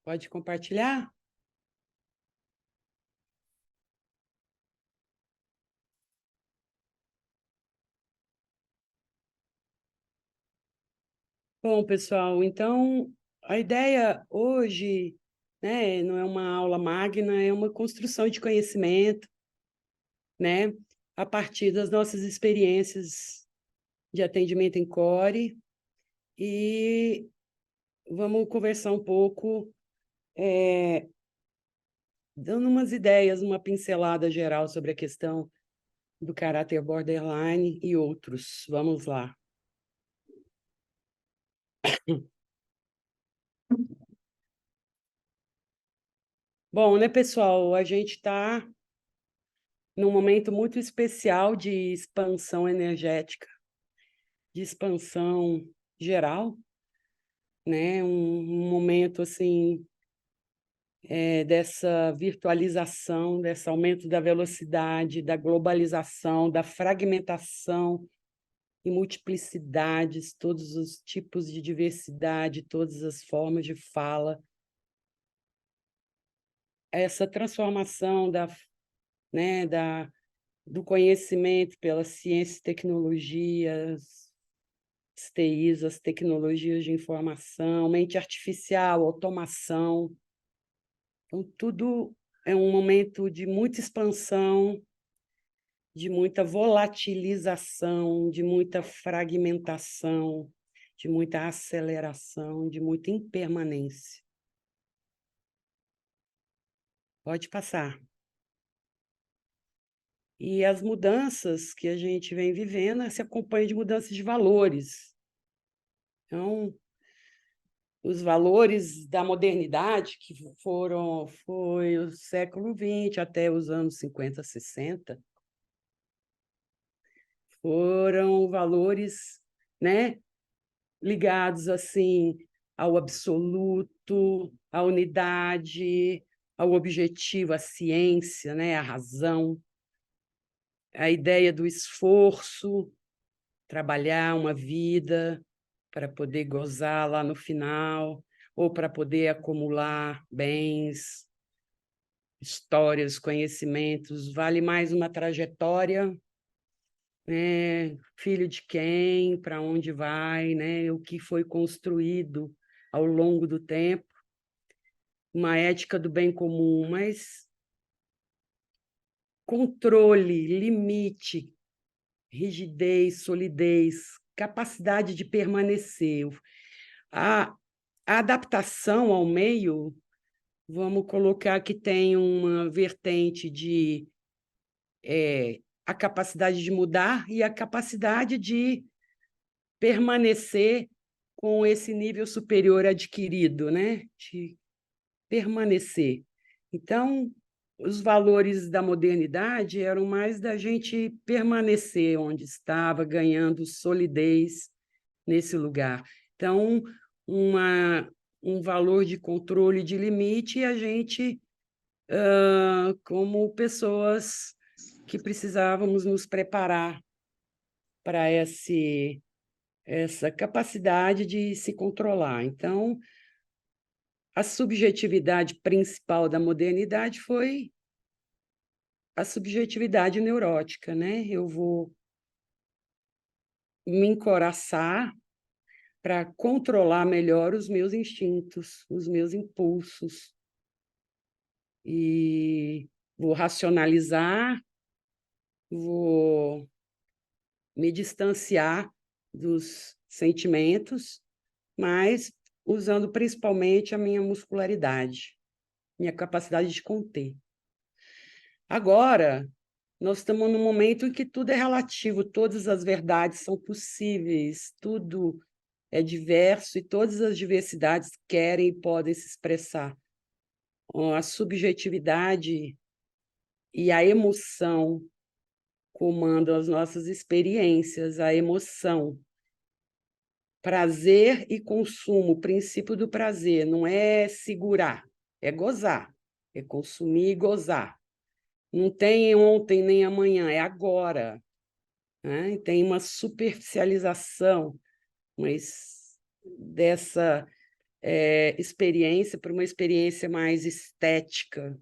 Pode compartilhar? Bom, pessoal, então a ideia hoje, né, não é uma aula magna, é uma construção de conhecimento, né, a partir das nossas experiências de atendimento em core, e vamos conversar um pouco, dando umas ideias, uma pincelada geral sobre a questão do caráter borderline e outros. Vamos lá. Bom, né, pessoal, a gente está num momento muito especial de expansão energética, de expansão geral, né? Um momento assim dessa virtualização, desse aumento da velocidade, da globalização, da fragmentação e multiplicidades, todos os tipos de diversidade, todas as formas de fala, essa transformação né, do conhecimento pela ciência e tecnologias, as TIs, as tecnologias de informação, mente artificial, automação. Então, tudo é um momento de muita expansão, de muita volatilização, de muita fragmentação, de muita aceleração, de muita impermanência. Pode passar. E as mudanças que a gente vem vivendo se acompanham de mudanças de valores. Então, os valores da modernidade, que foi o século XX até os anos 50, 60, foram valores, né, ligados assim ao absoluto, à unidade, ao objetivo, à ciência, né, à razão, a ideia do esforço, trabalhar uma vida para poder gozar lá no final, ou para poder acumular bens, histórias, conhecimentos. Vale mais uma trajetória, né? Filho de quem, para onde vai, né? O que foi construído ao longo do tempo, uma ética do bem comum, mas controle, limite, rigidez, solidez, capacidade de permanecer. A, a adaptação ao meio, vamos colocar que tem uma vertente de a capacidade de mudar e a capacidade de permanecer com esse nível superior adquirido, né? De permanecer. Então, os valores da modernidade eram mais da gente permanecer onde estava, ganhando solidez nesse lugar. Então, um valor de controle de limite, e a gente, como pessoas que precisávamos nos preparar para essa capacidade de se controlar. Então, a subjetividade principal da modernidade foi a subjetividade neurótica, né? Eu vou me encoraçar para controlar melhor os meus instintos, os meus impulsos, e vou racionalizar, vou me distanciar dos sentimentos, mas usando principalmente a minha muscularidade, minha capacidade de conter. Agora, nós estamos num momento em que tudo é relativo, todas as verdades são possíveis, tudo é diverso e todas as diversidades querem e podem se expressar. A subjetividade e a emoção comandam as nossas experiências, a emoção. Prazer e consumo, o princípio do prazer não é segurar, é gozar, é consumir e gozar. Não tem ontem nem amanhã, é agora, né? Tem uma superficialização, mas dessa experiência para uma experiência mais estética.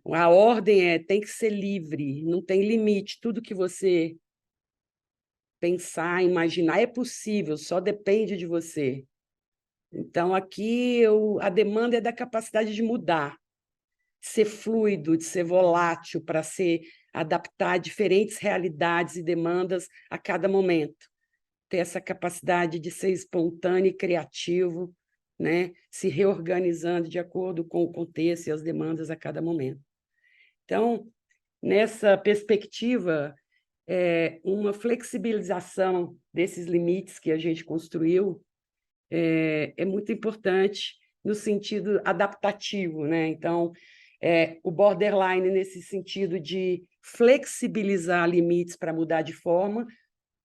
A ordem tem que ser livre, não tem limite. Tudo que você pensar, imaginar é possível, só depende de você. Então, aqui a demanda é da capacidade de mudar, de ser fluido, de ser volátil, para se adaptar a diferentes realidades e demandas a cada momento. Ter essa capacidade de ser espontâneo e criativo, né? Se reorganizando de acordo com o contexto e as demandas a cada momento. Então, nessa perspectiva, uma flexibilização desses limites que a gente construiu é muito importante no sentido adaptativo, né? Então, o borderline, nesse sentido de flexibilizar limites para mudar de forma,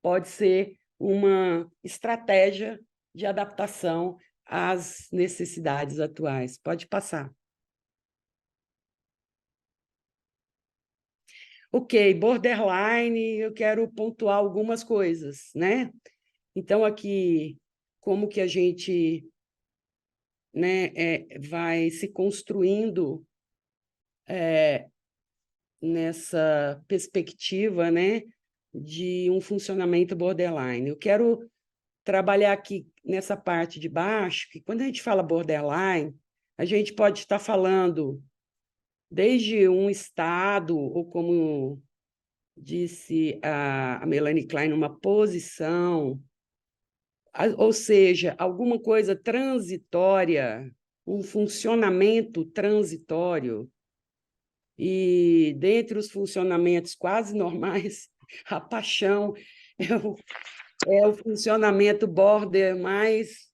pode ser uma estratégia de adaptação às necessidades atuais. Pode passar. Ok, borderline, eu quero pontuar algumas coisas, né? Então, aqui, como que a gente, né, vai se construindo nessa perspectiva, né, de um funcionamento borderline. Eu quero trabalhar aqui nessa parte de baixo, que quando a gente fala borderline, a gente pode estar falando desde um estado, ou como disse a Melanie Klein, uma posição, ou seja, alguma coisa transitória, um funcionamento transitório. E dentre os funcionamentos quase normais, a paixão é o funcionamento border mais...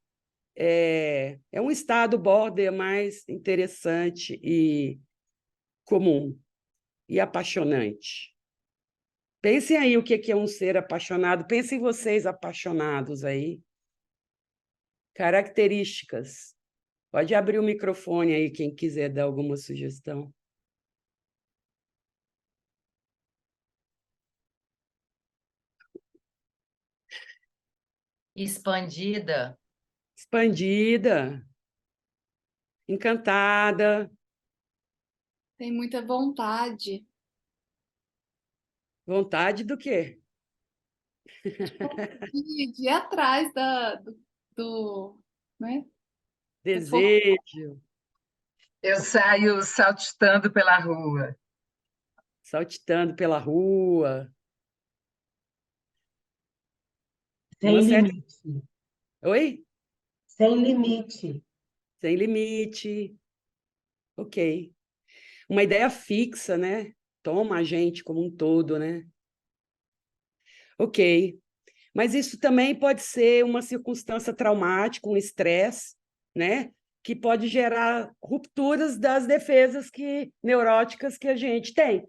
É um estado border mais interessante e comum e apaixonante. Pensem aí o que é um ser apaixonado. Pensem vocês apaixonados aí. Características. Pode abrir o microfone aí, quem quiser dar alguma sugestão. Expandida. Expandida. Encantada. Tem muita vontade. Vontade do quê? De ir atrás né? Desejo. Eu saio saltitando pela rua. Saltitando pela rua. Sem Uma certa... limite. Oi? Sem limite. Sem limite. Ok. Uma ideia fixa, né? Toma a gente como um todo, né? Ok. Mas isso também pode ser uma circunstância traumática, um estresse, né? Que pode gerar rupturas das defesas neuróticas que a gente tem.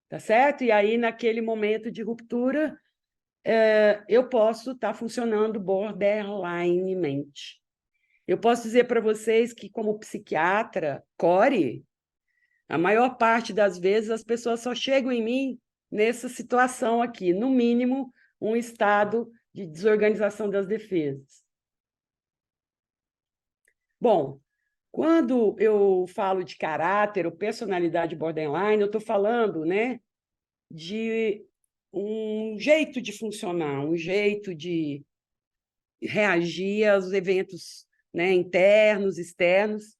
Tá certo? E aí, naquele momento de ruptura, eu posso estar funcionando borderlinemente. Eu posso dizer para vocês que, como psiquiatra, core, a maior parte das vezes as pessoas só chegam em mim nessa situação aqui, no mínimo, um estado de desorganização das defesas. Bom, quando eu falo de caráter ou personalidade borderline, eu estou falando, né, de um jeito de funcionar, um jeito de reagir aos eventos, né, internos, externos,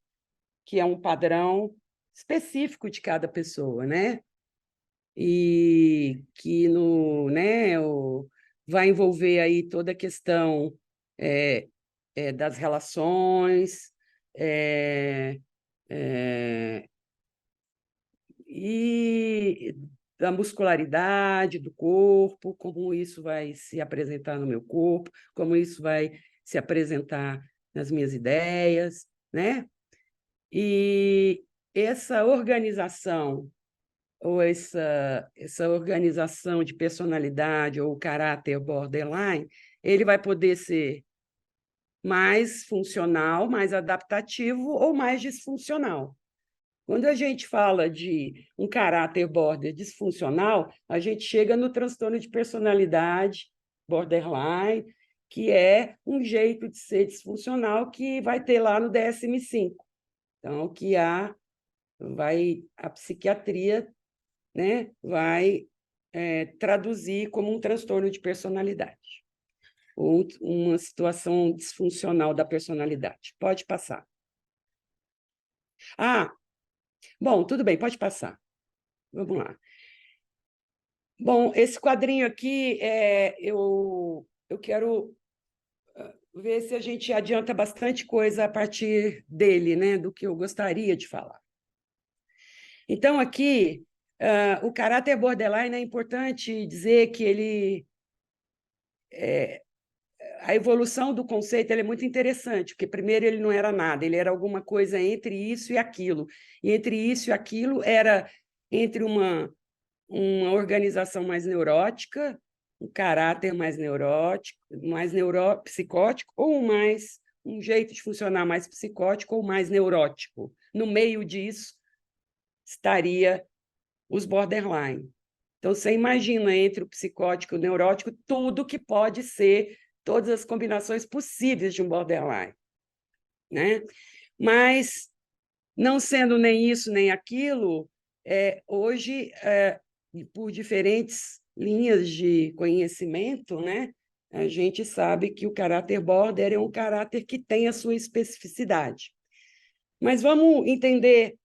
que é um padrão específico de cada pessoa, né? E que vai envolver aí toda a questão das relações e da muscularidade do corpo, como isso vai se apresentar no meu corpo, como isso vai se apresentar nas minhas ideias, né? E essa organização, ou essa organização de personalidade ou caráter borderline, ele vai poder ser mais funcional, mais adaptativo ou mais disfuncional. Quando a gente fala de um caráter border disfuncional, a gente chega no transtorno de personalidade borderline, que é um jeito de ser disfuncional que vai ter lá no DSM-5. Então, a psiquiatria, né, vai traduzir como um transtorno de personalidade, ou uma situação disfuncional da personalidade. Pode passar. Bom, tudo bem, pode passar. Vamos lá. Bom, esse quadrinho aqui, eu quero ver se a gente adianta bastante coisa a partir dele, né, do que eu gostaria de falar. Então, aqui, o caráter borderline é importante dizer que a evolução do conceito é muito interessante, porque primeiro ele não era nada, ele era alguma coisa entre isso e aquilo. E entre isso e aquilo era entre uma organização mais neurótica, um caráter mais neurótico, mais neuropsicótico, ou um jeito de funcionar mais psicótico ou mais neurótico. No meio disso estaria os borderline. Então, você imagina entre o psicótico e o neurótico tudo que pode ser, todas as combinações possíveis de um borderline, né? Mas, não sendo nem isso nem aquilo, hoje, por diferentes linhas de conhecimento, né, a gente sabe que o caráter border é um caráter que tem a sua especificidade. Mas vamos entender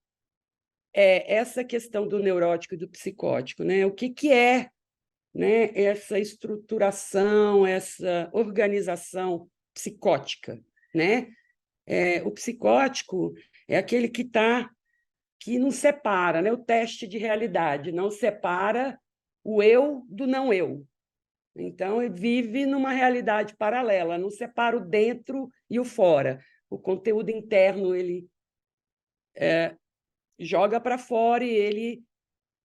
essa questão do neurótico e do psicótico, né? O que é, né, essa estruturação, essa organização psicótica, né? O psicótico é aquele que não separa, né? O teste de realidade, não separa o eu do não eu. Então, ele vive numa realidade paralela, não separa o dentro e o fora. O conteúdo interno ele joga para fora e ele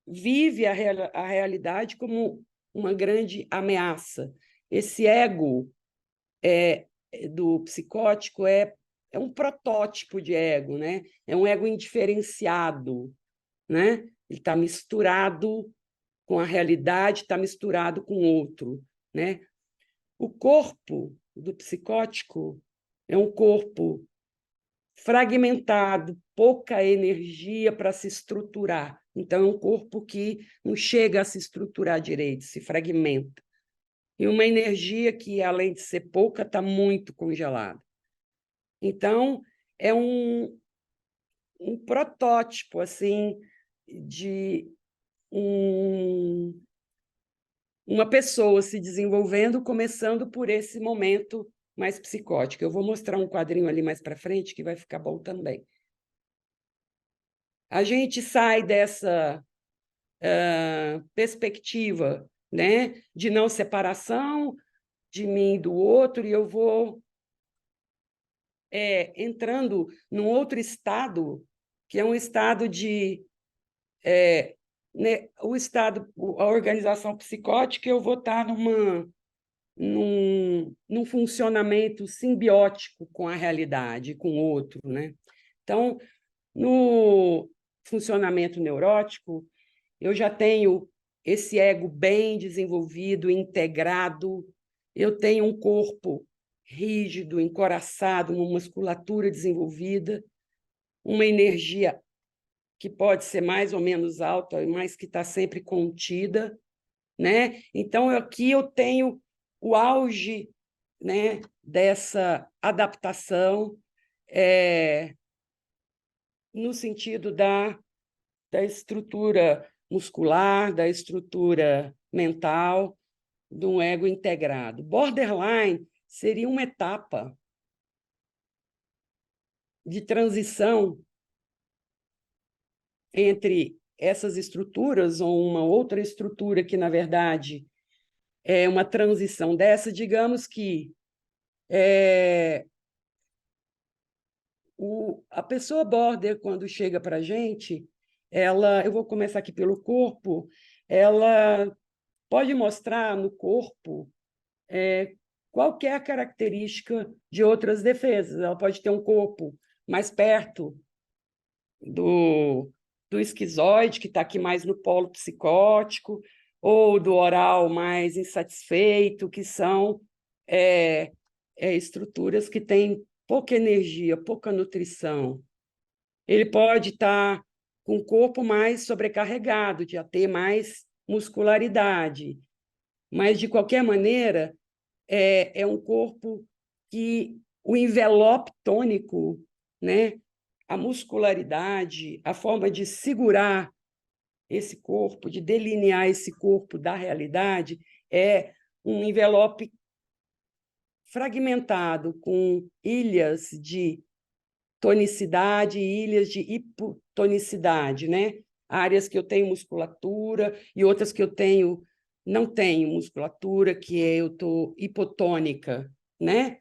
vive a realidade como uma grande ameaça. Esse ego do psicótico é um protótipo de ego, né? É um ego indiferenciado, né? Ele está misturado com a realidade, está misturado com o outro, né? O corpo do psicótico é um corpo fragmentado, pouca energia para se estruturar. Então, é um corpo que não chega a se estruturar direito, se fragmenta. E uma energia que, além de ser pouca, está muito congelada. Então, é um protótipo assim, de uma pessoa se desenvolvendo, começando por esse momento mais psicótico. Eu vou mostrar um quadrinho ali mais para frente, que vai ficar bom também. A gente sai dessa perspectiva, né, de não separação de mim e do outro, e eu vou entrando num outro estado, que é um estado de... né, a organização psicótica, eu vou estar num funcionamento simbiótico com a realidade, com o outro, né? Então, no funcionamento neurótico, eu já tenho esse ego bem desenvolvido, integrado, eu tenho um corpo rígido, encoraçado, uma musculatura desenvolvida, uma energia que pode ser mais ou menos alta, mas que está sempre contida, né? Então, aqui eu tenho o auge, né, dessa adaptação no sentido da estrutura muscular, da estrutura mental, de um ego integrado. Borderline seria uma etapa de transição entre essas estruturas ou uma outra estrutura que, na verdade, é uma transição dessa. Digamos que a pessoa border, quando chega para a gente, eu vou começar aqui pelo corpo, ela pode mostrar no corpo qualquer característica de outras defesas. Ela pode ter um corpo mais perto do esquizoide, que está aqui mais no polo psicótico, ou do oral mais insatisfeito, que são estruturas que têm pouca energia, pouca nutrição. Ele pode estar com o corpo mais sobrecarregado, de ter mais muscularidade, mas, de qualquer maneira, é um corpo que o envelope tônico, né? A muscularidade, a forma de segurar esse corpo, de delinear esse corpo da realidade, é um envelope fragmentado, com ilhas de tonicidade e ilhas de hipotonicidade, né? Áreas que eu tenho musculatura e outras que eu não tenho musculatura, que eu estou hipotônica, né?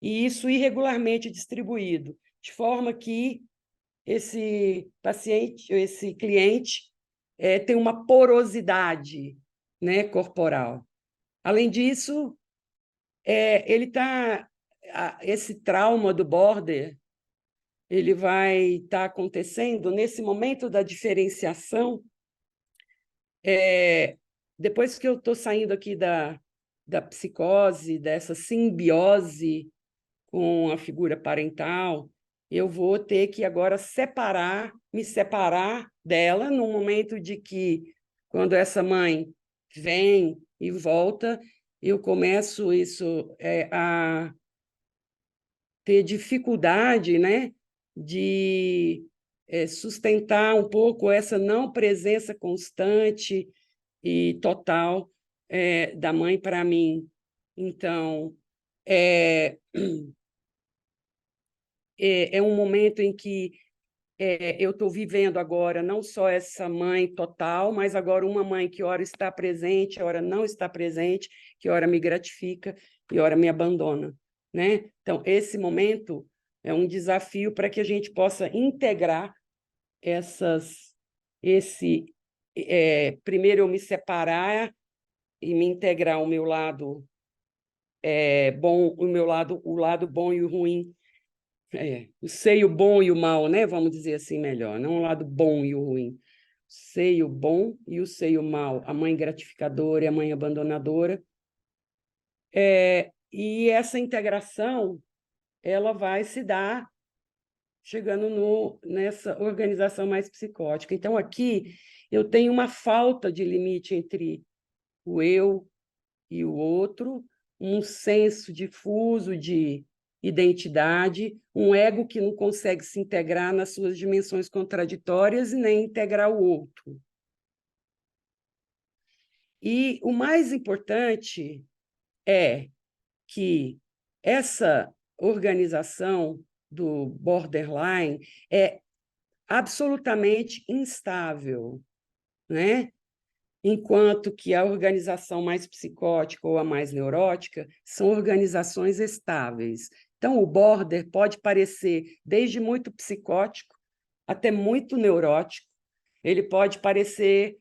E isso irregularmente distribuído, de forma que esse paciente, esse cliente, tem uma porosidade, né, corporal. Além disso, esse trauma do border, ele vai estar acontecendo nesse momento da diferenciação. Depois que eu estou saindo aqui da psicose, dessa simbiose com a figura parental, eu vou ter que agora me separar dela, no momento de que, quando essa mãe vem e volta, eu começo a ter dificuldade, né, de sustentar um pouco essa não presença constante e total da mãe para mim. Então, é um momento em que eu estou vivendo agora não só essa mãe total, mas agora uma mãe que ora está presente, ora não está presente, que ora me gratifica e ora me abandona, né? Então, esse momento é um desafio para que a gente possa integrar primeiro eu me separar e me integrar o meu lado bom, o lado bom e o ruim, o seio bom e o mal, né? Vamos dizer assim melhor, não o lado bom e o ruim. O seio bom e o seio mal, a mãe gratificadora e a mãe abandonadora. E essa integração ela vai se dar chegando nessa organização mais psicótica. Então, aqui eu tenho uma falta de limite entre o eu e o outro, um senso difuso de identidade, um ego que não consegue se integrar nas suas dimensões contraditórias e nem integrar o outro. E o mais importante é que essa organização do borderline é absolutamente instável, né? Enquanto que a organização mais psicótica ou a mais neurótica são organizações estáveis. Então, o border pode parecer desde muito psicótico até muito neurótico. Ele pode parecer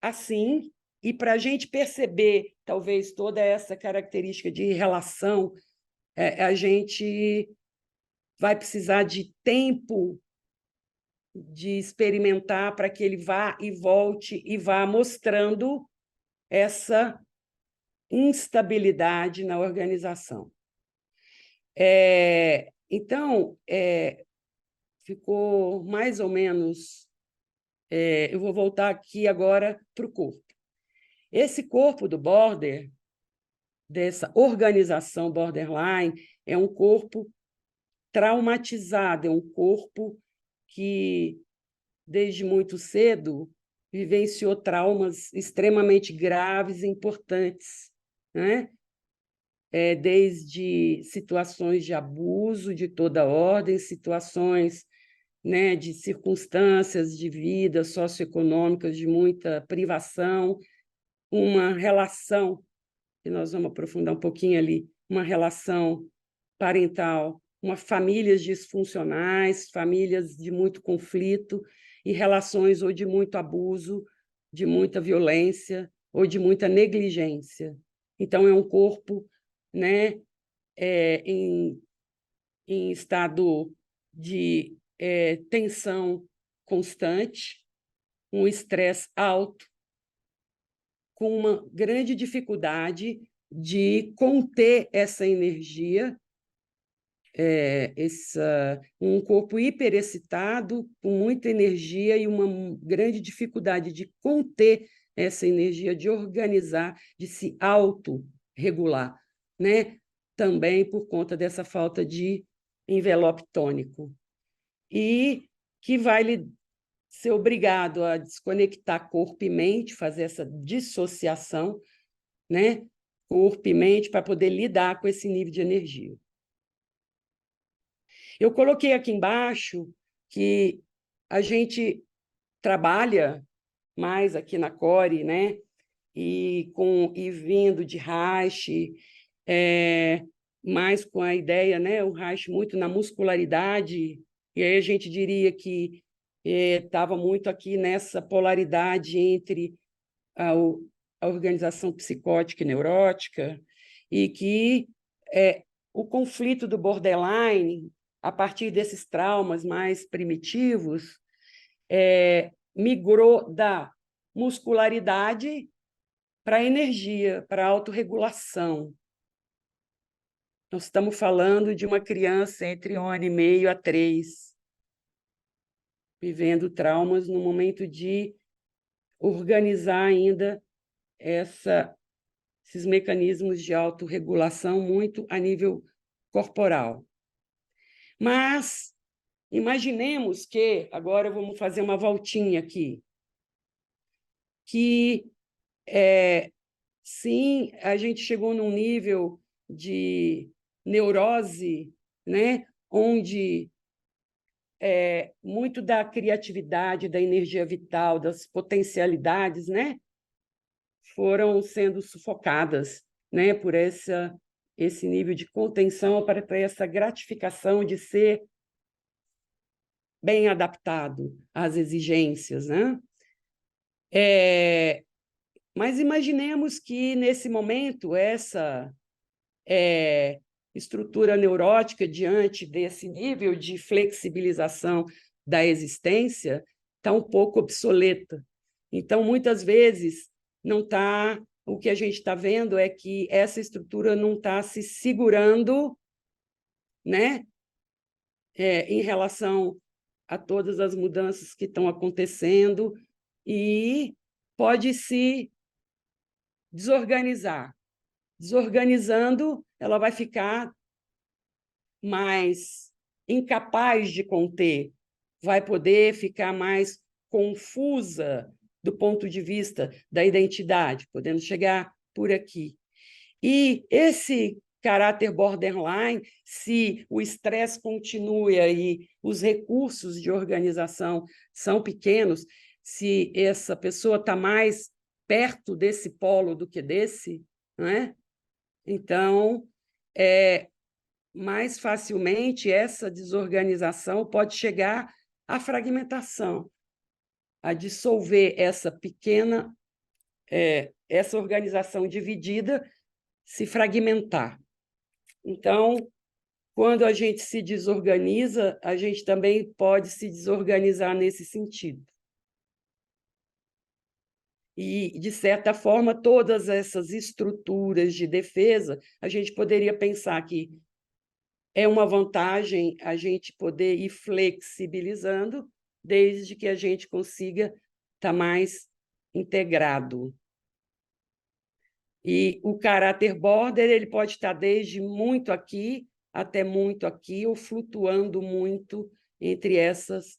assim, e para a gente perceber, talvez, toda essa característica de relação, a gente vai precisar de tempo de experimentar para que ele vá e volte e vá mostrando essa instabilidade na organização. Então, ficou mais ou menos... eu vou voltar aqui agora para o corpo. Esse corpo do border, dessa organização borderline, é um corpo traumatizado, é um corpo que, desde muito cedo, vivenciou traumas extremamente graves e importantes, né? Desde situações de abuso de toda ordem, situações, né, de circunstâncias de vida socioeconômicas de muita privação, uma relação, que nós vamos aprofundar um pouquinho ali, uma relação parental, famílias disfuncionais, famílias de muito conflito e relações ou de muito abuso, de muita violência ou de muita negligência. Então, é um corpo, né, em estado de tensão constante, um estresse alto, com uma grande dificuldade de conter essa energia, um corpo hiperexcitado, com muita energia e uma grande dificuldade de conter essa energia, de organizar, de se autorregular, né? Também por conta dessa falta de envelope tônico. E que vai ser obrigado a desconectar corpo e mente, fazer essa dissociação, né? Corpo e mente, para poder lidar com esse nível de energia. Eu coloquei aqui embaixo que a gente trabalha mais aqui na Core, né? E vindo de Reich, mais com a ideia, né? O Reich muito na muscularidade, e aí a gente diria que estava muito aqui nessa polaridade entre a organização psicótica e neurótica, e que o conflito do borderline, a partir desses traumas mais primitivos, migrou da muscularidade para a energia, para a autorregulação. Nós estamos falando de uma criança entre 1 ano e meio a 3, vivendo traumas no momento de organizar ainda esses mecanismos de autorregulação muito a nível corporal. Mas imaginemos que, agora vamos fazer uma voltinha aqui, que sim, a gente chegou num nível de neurose, né, onde muito da criatividade, da energia vital, das potencialidades, né, foram sendo sufocadas, né, por esse nível de contenção, para essa gratificação de ser bem adaptado às exigências, né? Mas imaginemos que, nesse momento, essa estrutura neurótica, diante desse nível de flexibilização da existência, está um pouco obsoleta. Então, muitas vezes, não está. O que a gente está vendo é que essa estrutura não está se segurando, né, em relação a todas as mudanças que estão acontecendo, e pode se desorganizar. Desorganizando, ela vai ficar mais incapaz de conter, vai poder ficar mais confusa do ponto de vista da identidade, podendo chegar por aqui. E esse caráter borderline, se o estresse continua e os recursos de organização são pequenos, se essa pessoa está mais perto desse polo do que desse, não é? Então, mais facilmente essa desorganização pode chegar à fragmentação, a dissolver essa pequena, essa organização dividida, se fragmentar. Então, quando a gente se desorganiza, a gente também pode se desorganizar nesse sentido. E, de certa forma, todas essas estruturas de defesa, a gente poderia pensar que é uma vantagem a gente poder ir flexibilizando, desde que a gente consiga estar mais integrado. E o caráter border, ele pode estar desde muito aqui até muito aqui, ou flutuando muito entre essas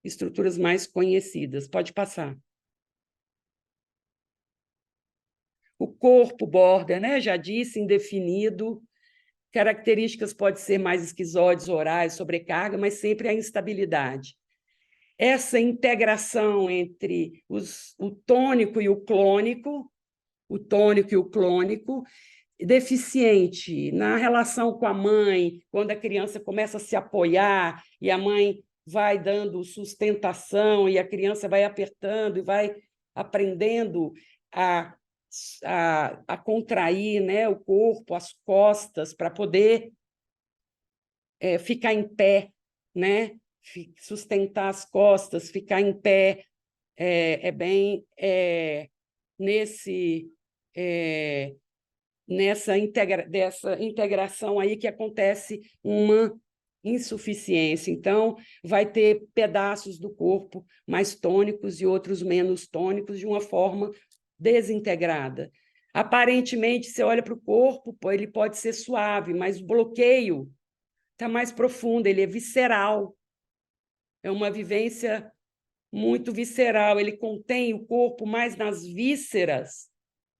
estruturas mais conhecidas. Pode passar. O corpo border, né? Já disse, indefinido. Características podem ser mais esquizóides, orais, sobrecarga, mas sempre a instabilidade. Essa integração entre o tônico e o clônico, deficiente na relação com a mãe, quando a criança começa a se apoiar e a mãe vai dando sustentação e a criança vai apertando e vai aprendendo a contrair, né, o corpo, as costas, para poder ficar em pé, né, sustentar as costas, ficar em pé, bem nesse dessa integração aí que acontece uma insuficiência. Então, vai ter pedaços do corpo mais tônicos e outros menos tônicos de uma forma desintegrada. Aparentemente, você olha para o corpo, ele pode ser suave, mas o bloqueio está mais profundo, ele é visceral. É uma vivência muito visceral, ele contém o corpo mais nas vísceras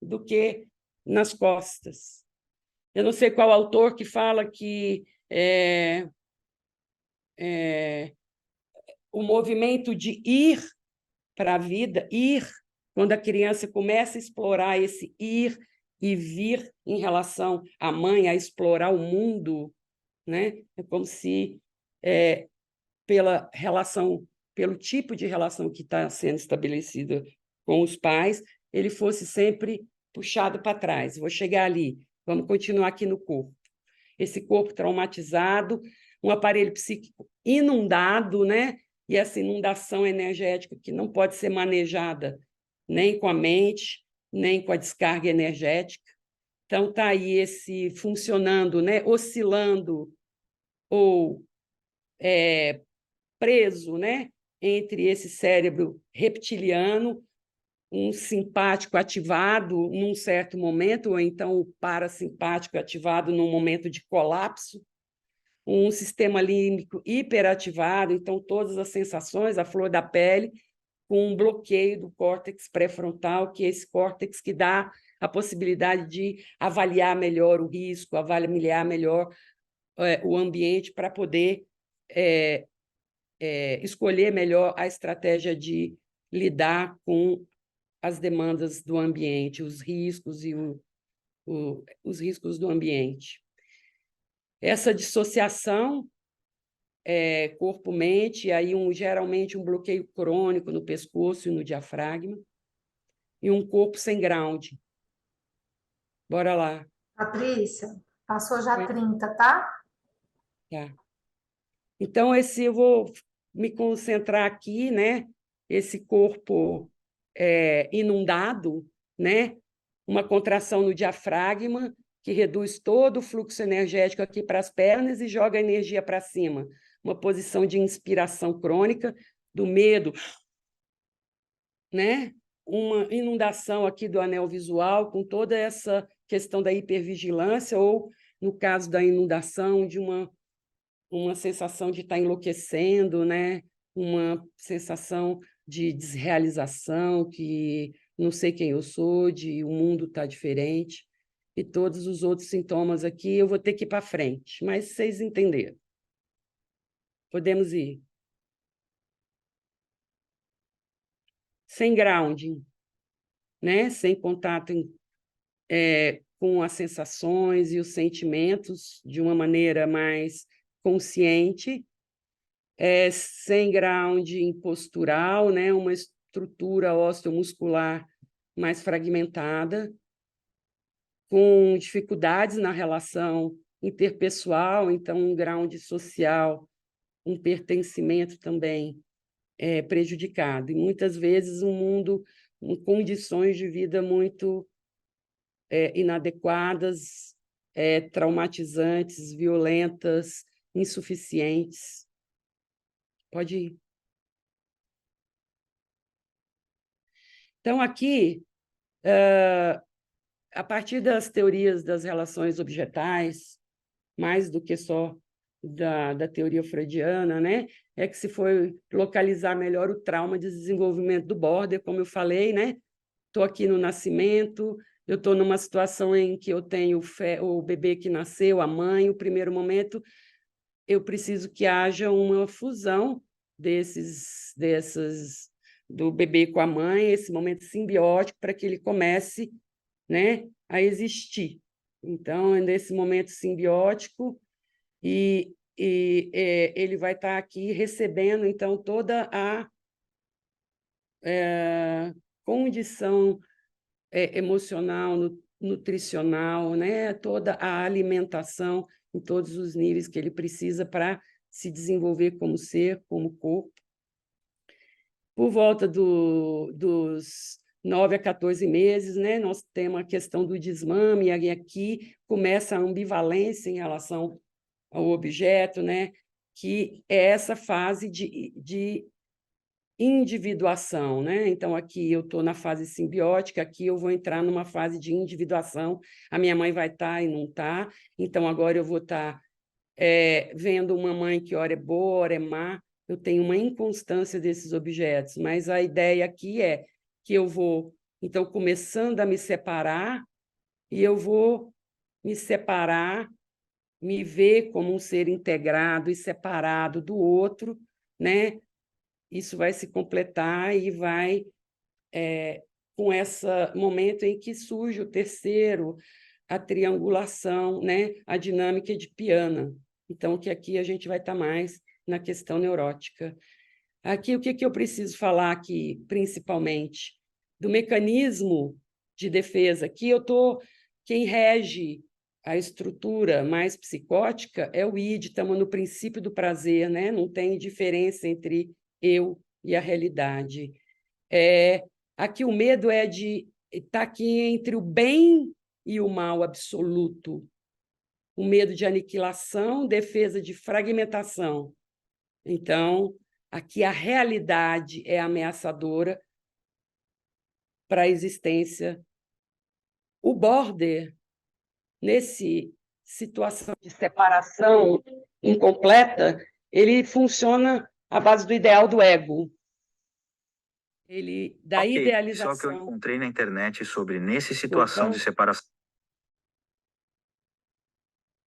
do que nas costas. Eu não sei qual autor que fala que o movimento de ir para a vida, quando a criança começa a explorar esse ir e vir em relação à mãe, a explorar o mundo, né? É como se, pela relação, pelo tipo de relação que está sendo estabelecida com os pais, ele fosse sempre puxado para trás. Vou chegar ali, vamos continuar aqui no corpo. Esse corpo traumatizado, um aparelho psíquico inundado, né? E essa inundação energética que não pode ser manejada nem com a mente, nem com a descarga energética. Então, está aí esse funcionando, né? Oscilando ou preso, né? Entre esse cérebro reptiliano, um simpático ativado num certo momento, ou então o parasimpático ativado num momento de colapso, um sistema límbico hiperativado, então todas as sensações, a flor da pele, com um bloqueio do córtex pré-frontal, que é esse córtex que dá a possibilidade de avaliar melhor o risco, avaliar melhor o ambiente para poder escolher melhor a estratégia de lidar com as demandas do ambiente, os riscos e os riscos do ambiente. Essa dissociação corpo-mente, aí geralmente um bloqueio crônico no pescoço e no diafragma, e um corpo sem ground. Bora lá. Patrícia, passou já 30, tá? Tá. Então, eu vou me concentrar aqui, né? Esse corpo inundado, né? Uma contração no diafragma, que reduz todo o fluxo energético aqui para as pernas e joga a energia para cima. Uma posição de inspiração crônica, do medo, né? Uma inundação aqui do anel visual, com toda essa questão da hipervigilância, ou, no caso da inundação, de uma sensação de estar enlouquecendo, né? Uma sensação de desrealização, que não sei quem eu sou, o mundo está diferente, e todos os outros sintomas aqui eu vou ter que ir para frente, mas vocês entenderam. Podemos ir. Sem grounding, né? Sem contato com as sensações e os sentimentos de uma maneira mais consciente, sem grounding postural, né? Uma estrutura osteomuscular mais fragmentada, com dificuldades na relação interpessoal, então um ground social, um pertencimento também prejudicado. E muitas vezes um mundo com condições de vida muito inadequadas, traumatizantes, violentas, insuficientes. Pode ir. Então, aqui, a partir das teorias das relações objetais, mais do que só da teoria freudiana, né? É que se foi localizar melhor o trauma de desenvolvimento do border, como eu falei, né? Estou aqui no nascimento, eu estou numa situação em que eu tenho o bebê que nasceu, a mãe, o primeiro momento, eu preciso que haja uma fusão do bebê com a mãe, esse momento simbiótico, para que ele comece, né, a existir. Então, é nesse momento simbiótico, e ele vai estar aqui recebendo, então, toda a condição emocional, nutricional, né? Toda a alimentação em todos os níveis que ele precisa para se desenvolver como ser, como corpo. Por volta dos 9 a 14 meses, né? Nós temos a questão do desmame, e aqui começa a ambivalência em relação ao objeto, né? Que é essa fase de individuação, né? Então, aqui eu estou na fase simbiótica, aqui eu vou entrar numa fase de individuação, a minha mãe vai estar e não está, então agora eu vou estar vendo uma mãe que ora é boa, ora é má, eu tenho uma inconstância desses objetos, mas a ideia aqui é que eu vou, então, começando a me separar, e eu vou me separar, me ver como um ser integrado e separado do outro, né? Isso vai se completar e vai com esse momento em que surge o terceiro, a triangulação, né? A dinâmica de Piana. Então, que aqui a gente vai estar mais na questão neurótica. Aqui, o que eu preciso falar aqui, principalmente? Do mecanismo de defesa. Aqui quem rege a estrutura mais psicótica é o id, estamos no princípio do prazer, né? Não tem diferença entre eu e a realidade. Aqui o medo é de estar aqui entre o bem e o mal absoluto. O medo de aniquilação, defesa de fragmentação. Então, aqui a realidade é ameaçadora para a existência. O border, nesse situação de separação incompleta, ele funciona à base do ideal do ego. Ele, da idealização. Só que eu encontrei na internet sobre nessa situação de separação.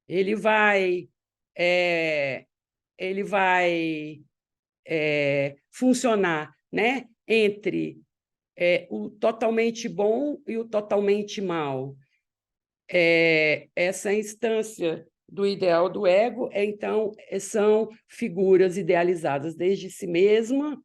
Ele vai funcionar, né, entre o totalmente bom e o totalmente mal. Essa instância do ideal do ego, então, são figuras idealizadas desde si mesma,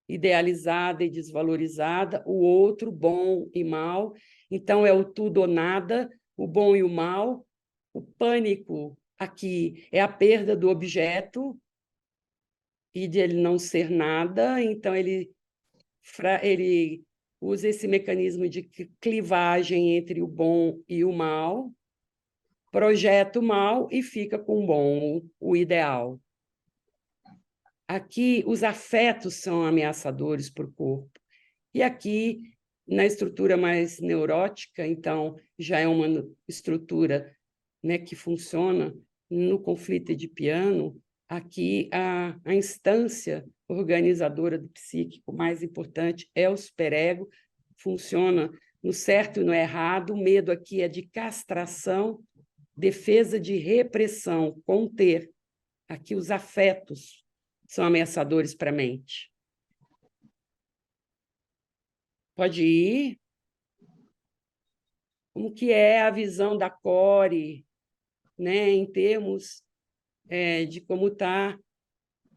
idealizada e desvalorizada, o outro, bom e mal. Então, é o tudo ou nada, o bom e o mal. O pânico aqui é a perda do objeto e de ele não ser nada, então ele usa esse mecanismo de clivagem entre o bom e o mal, projeta o mal e fica com o bom, o ideal. Aqui, os afetos são ameaçadores para o corpo. E aqui, na estrutura mais neurótica, então, já é uma estrutura, né, que funciona no conflito edipiano. Aqui, a instância organizadora do psíquico mais importante é o superego, funciona no certo e no errado. O medo aqui é de castração, defesa de repressão, conter. Aqui, os afetos são ameaçadores para a mente. Pode ir. Como que é a visão da Core, né, em termos de como está.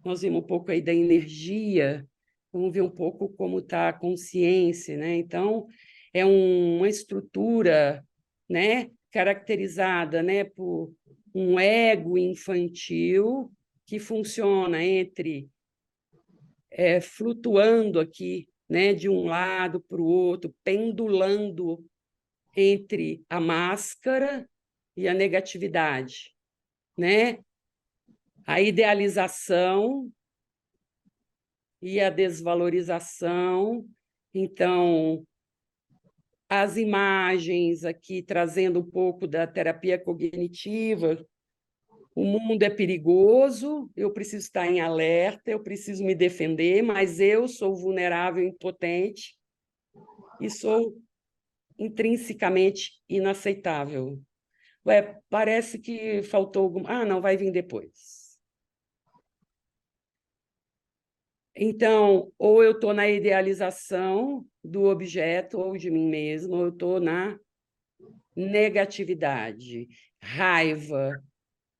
Nós vimos um pouco aí da energia, vamos ver um pouco como está a consciência, né? Então, é uma estrutura, né, caracterizada, né, por um ego infantil que funciona entre flutuando aqui, né, de um lado para o outro, pendulando entre a máscara e a negatividade, né? A idealização e a desvalorização. Então, as imagens aqui trazendo um pouco da terapia cognitiva. O mundo é perigoso, eu preciso estar em alerta, eu preciso me defender, mas eu sou vulnerável e impotente e sou intrinsecamente inaceitável. Parece que faltou alguma... Ah, não, vai vir depois. Então, ou eu estou na idealização do objeto ou de mim mesmo, ou eu estou na negatividade, raiva,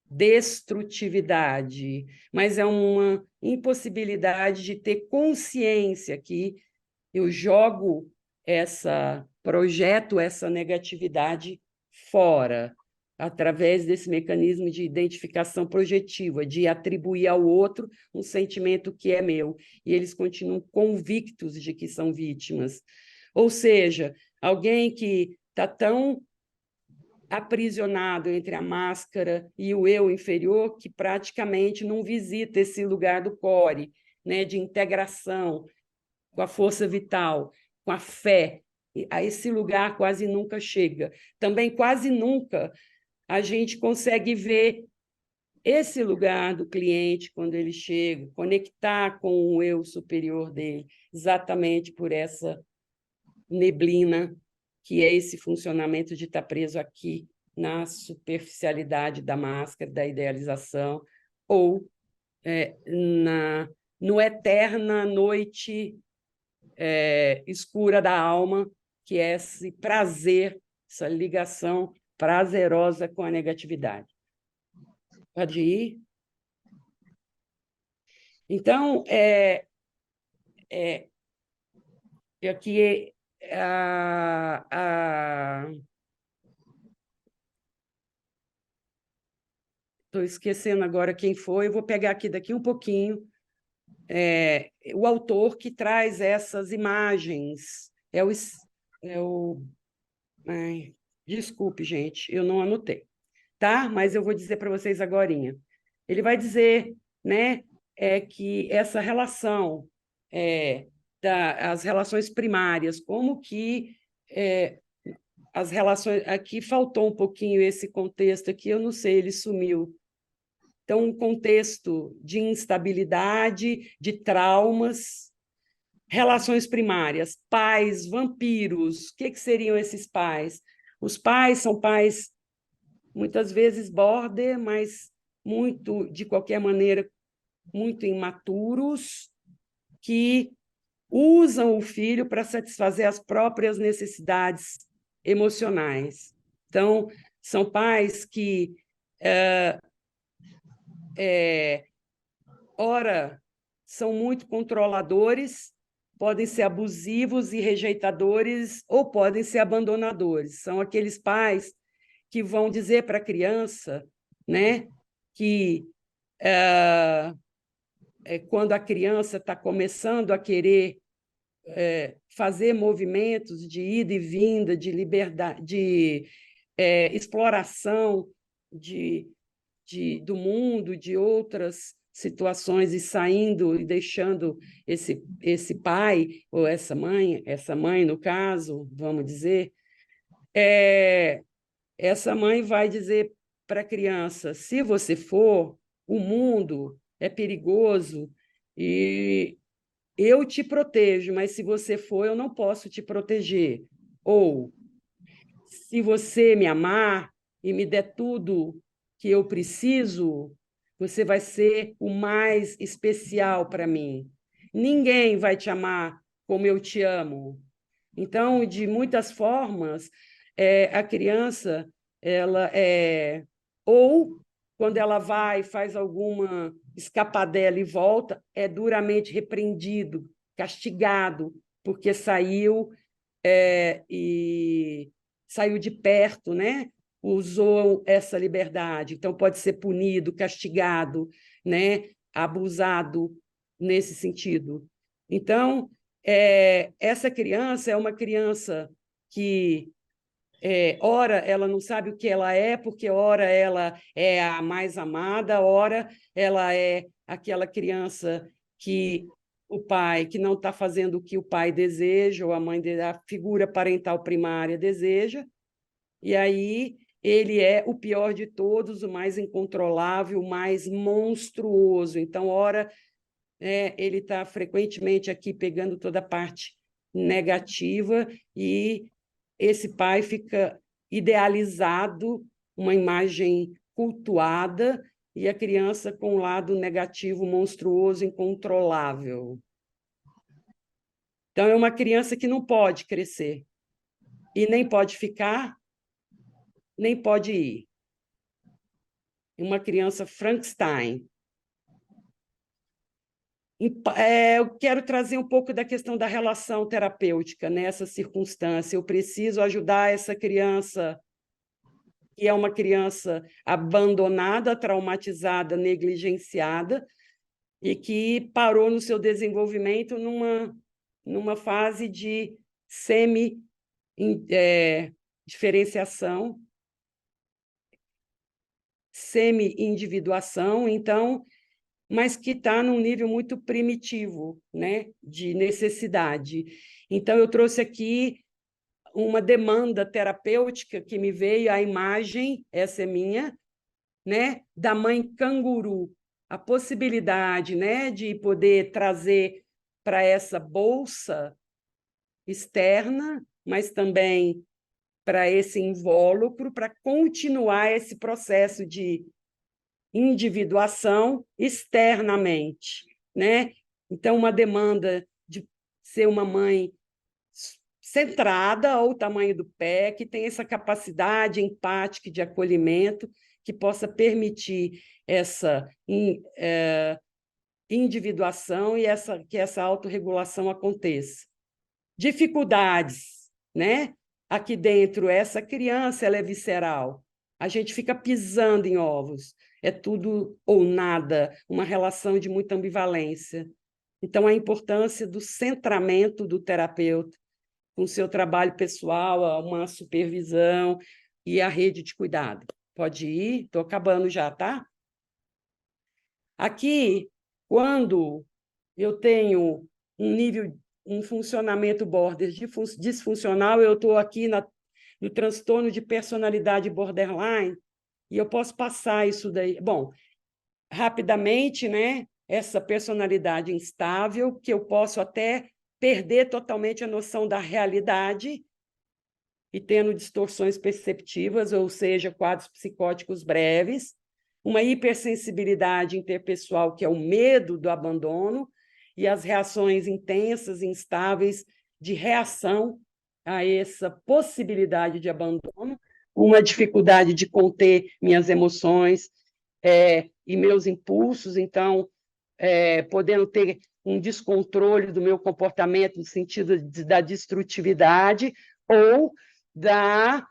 destrutividade, mas é uma impossibilidade de ter consciência que eu projeto essa negatividade fora, através desse mecanismo de identificação projetiva, de atribuir ao outro um sentimento que é meu, e eles continuam convictos de que são vítimas. Ou seja, alguém que está tão aprisionado entre a máscara e o eu inferior que praticamente não visita esse lugar do core, né, de integração com a força vital, com a fé. A esse lugar quase nunca chega. Também quase nunca a gente consegue ver esse lugar do cliente quando ele chega, conectar com o eu superior dele, exatamente por essa neblina, que é esse funcionamento de estar preso aqui na superficialidade da máscara, da idealização, ou no eterna noite escura da alma, que é esse prazer, essa ligação prazerosa com a negatividade. Pode ir? Então, aqui estou esquecendo agora quem foi, eu vou pegar aqui daqui um pouquinho. O autor que traz essas imagens desculpe, gente, eu não anotei, tá? Mas eu vou dizer para vocês agorinha. Ele vai dizer, né, que essa relação as relações primárias, como que as relações... Aqui faltou um pouquinho esse contexto aqui, eu não sei, ele sumiu. Então, um contexto de instabilidade, de traumas, relações primárias, pais, vampiros. O que seriam esses pais? Os pais são pais, muitas vezes, border, mas muito, de qualquer maneira, muito imaturos, que usam o filho para satisfazer as próprias necessidades emocionais. Então, são pais que ora, são muito controladores, podem ser abusivos e rejeitadores, ou podem ser abandonadores. São aqueles pais que vão dizer para a criança, né, que quando a criança está começando a querer fazer movimentos de ida e vinda, de liberdade, de exploração do mundo, de outras situações, e saindo e deixando esse pai ou essa mãe, no caso, vamos dizer, essa mãe vai dizer para a criança: se você for, o mundo é perigoso e eu te protejo, mas se você for, eu não posso te proteger. Ou, se você me amar e me der tudo que eu preciso, você vai ser o mais especial para mim. Ninguém vai te amar como eu te amo. Então, de muitas formas, a criança, ela ou quando ela vai, faz alguma escapadela e volta, é duramente repreendido, castigado, porque saiu e saiu de perto, né? Usou essa liberdade. Então, pode ser punido, castigado, né? Abusado nesse sentido. Então, essa criança é uma criança que, ora, ela não sabe o que ela é, porque ora ela é a mais amada, ora ela é aquela criança que o pai que não está fazendo o que o pai deseja, ou a figura parental primária deseja, e aí ele é o pior de todos, o mais incontrolável, o mais monstruoso. Então, ora, ele está frequentemente aqui pegando toda a parte negativa, e esse pai fica idealizado, uma imagem cultuada, e a criança com um lado negativo, monstruoso, incontrolável. Então, é uma criança que não pode crescer, e nem pode ficar, nem pode ir. Uma criança Frankenstein. Eu quero trazer um pouco da questão da relação terapêutica nessa circunstância. Eu preciso ajudar essa criança, que é uma criança abandonada, traumatizada, negligenciada, e que parou no seu desenvolvimento numa fase de diferenciação, semi-individuação, então, mas que está num nível muito primitivo, né, de necessidade. Então, eu trouxe aqui uma demanda terapêutica que me veio a imagem, essa é minha, né, da mãe canguru, a possibilidade, né, de poder trazer para essa bolsa externa, mas também para esse invólucro, para continuar esse processo de individuação externamente, né? Então, uma demanda de ser uma mãe centrada ao tamanho do pé, que tem essa capacidade empática de acolhimento, que possa permitir essa individuação e que essa autorregulação aconteça. Dificuldades, né? Aqui dentro, essa criança ela é visceral. A gente fica pisando em ovos. É tudo ou nada, uma relação de muita ambivalência. Então, a importância do centramento do terapeuta com o seu trabalho pessoal, uma supervisão e a rede de cuidado. Pode ir? Estou acabando já, tá? Aqui, quando eu tenho um funcionamento border disfuncional, eu estou aqui no transtorno de personalidade borderline, e eu posso passar isso daí. Bom, rapidamente, né? Essa personalidade instável, que eu posso até perder totalmente a noção da realidade e tendo distorções perceptivas, ou seja, quadros psicóticos breves, uma hipersensibilidade interpessoal, que é o medo do abandono, e as reações intensas e instáveis de reação a essa possibilidade de abandono, uma dificuldade de conter minhas emoções e meus impulsos, então, podendo ter um descontrole do meu comportamento no sentido da destrutividade ou da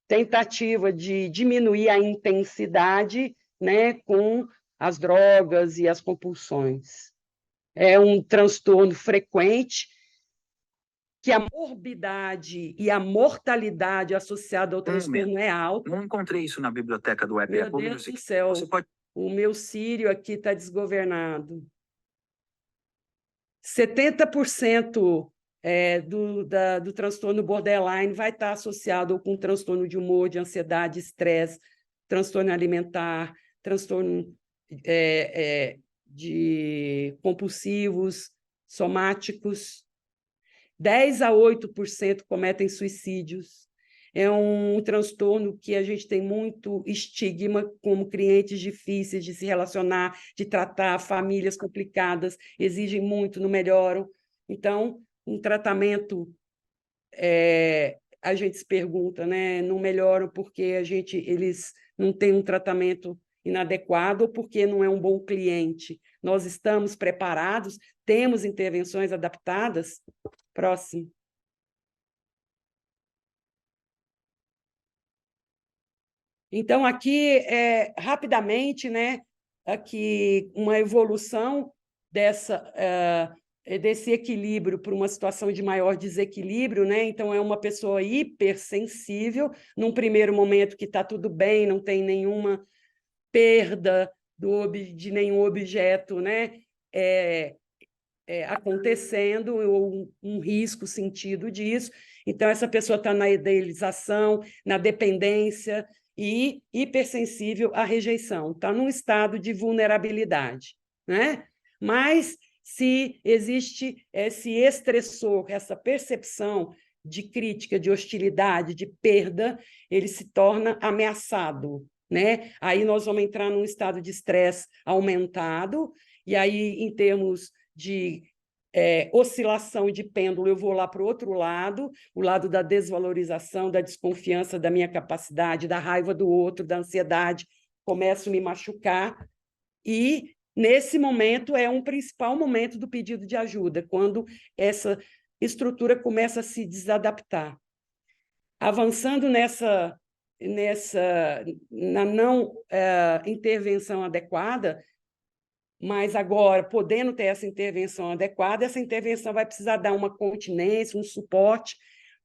tentativa de diminuir a intensidade, né, com as drogas e as compulsões. É um transtorno frequente que a morbidade e a mortalidade associada ao transtorno é alta. Não encontrei isso na biblioteca do Apple. Meu Deus do céu, o meu Sírio aqui está desgovernado. 70% do transtorno borderline vai estar associado com transtorno de humor, de ansiedade, estresse, transtorno alimentar, transtorno de compulsivos, somáticos. 10 a 8% cometem suicídios. É um transtorno que a gente tem muito estigma como clientes difíceis de se relacionar, de tratar, famílias complicadas, exigem muito, não melhoram. Então, um tratamento, a gente se pergunta, né? Não melhoram porque eles não têm um tratamento inadequado ou porque não é um bom cliente. Nós estamos preparados, temos intervenções adaptadas. Próximo. Então, aqui, rapidamente, né, aqui uma evolução desse equilíbrio para uma situação de maior desequilíbrio, né? Então, é uma pessoa hipersensível, num primeiro momento que está tudo bem, não tem nenhuma perda de nenhum objeto, né? Acontecendo, ou um risco sentido disso. Então, essa pessoa está na idealização, na dependência e hipersensível à rejeição, está num estado de vulnerabilidade, né? Mas, se existe esse estressor, essa percepção de crítica, de hostilidade, de perda, ele se torna ameaçado, né? Aí nós vamos entrar num estado de estresse aumentado, e aí, em termos de oscilação de pêndulo, eu vou lá para o outro lado, o lado da desvalorização, da desconfiança da minha capacidade, da raiva do outro, da ansiedade, começo a me machucar, e nesse momento é um principal momento do pedido de ajuda, quando essa estrutura começa a se desadaptar. Avançando na não intervenção adequada, mas agora, podendo ter essa intervenção adequada, essa intervenção vai precisar dar uma continência, um suporte,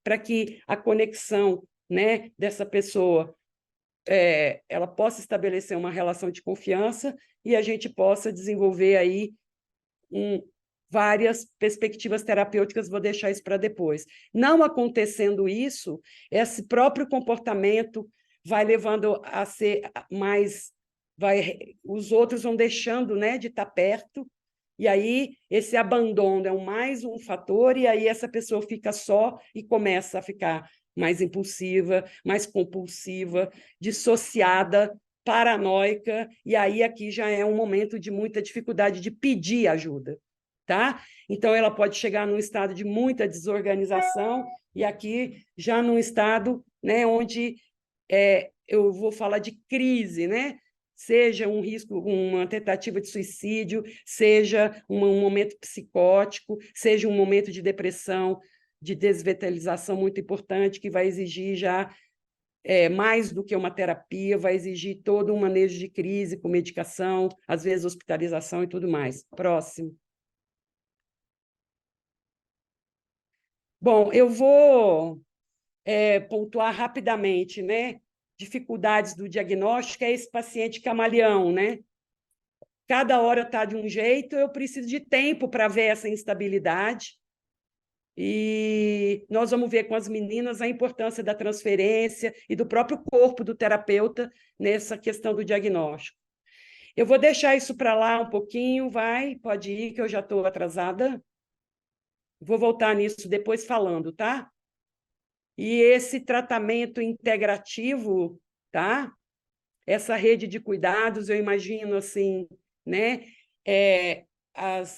para que a conexão, né, dessa pessoa ela possa estabelecer uma relação de confiança e a gente possa desenvolver aí várias perspectivas terapêuticas, vou deixar isso para depois. Não acontecendo isso, esse próprio comportamento vai levando a ser mais... os outros vão deixando, né, de estar perto, e aí esse abandono é mais um fator, e aí essa pessoa fica só e começa a ficar mais impulsiva, mais compulsiva, dissociada, paranoica, e aí aqui já é um momento de muita dificuldade de pedir ajuda, tá? Então, ela pode chegar num estado de muita desorganização, e aqui já num estado, né, onde eu vou falar de crise, né? Seja um risco, uma tentativa de suicídio, seja um momento psicótico, seja um momento de depressão, de desvitalização muito importante, que vai exigir já mais do que uma terapia, vai exigir todo um manejo de crise com medicação, às vezes hospitalização e tudo mais. Próximo. Bom, eu vou pontuar rapidamente, né? Dificuldades do diagnóstico é esse paciente camaleão, né? Cada hora está de um jeito, eu preciso de tempo para ver essa instabilidade. E nós vamos ver com as meninas a importância da transferência e do próprio corpo do terapeuta nessa questão do diagnóstico. Eu vou deixar isso para lá um pouquinho, pode ir, que eu já estou atrasada. Vou voltar nisso depois falando, tá? E esse tratamento integrativo, tá? Essa rede de cuidados, eu imagino assim, né?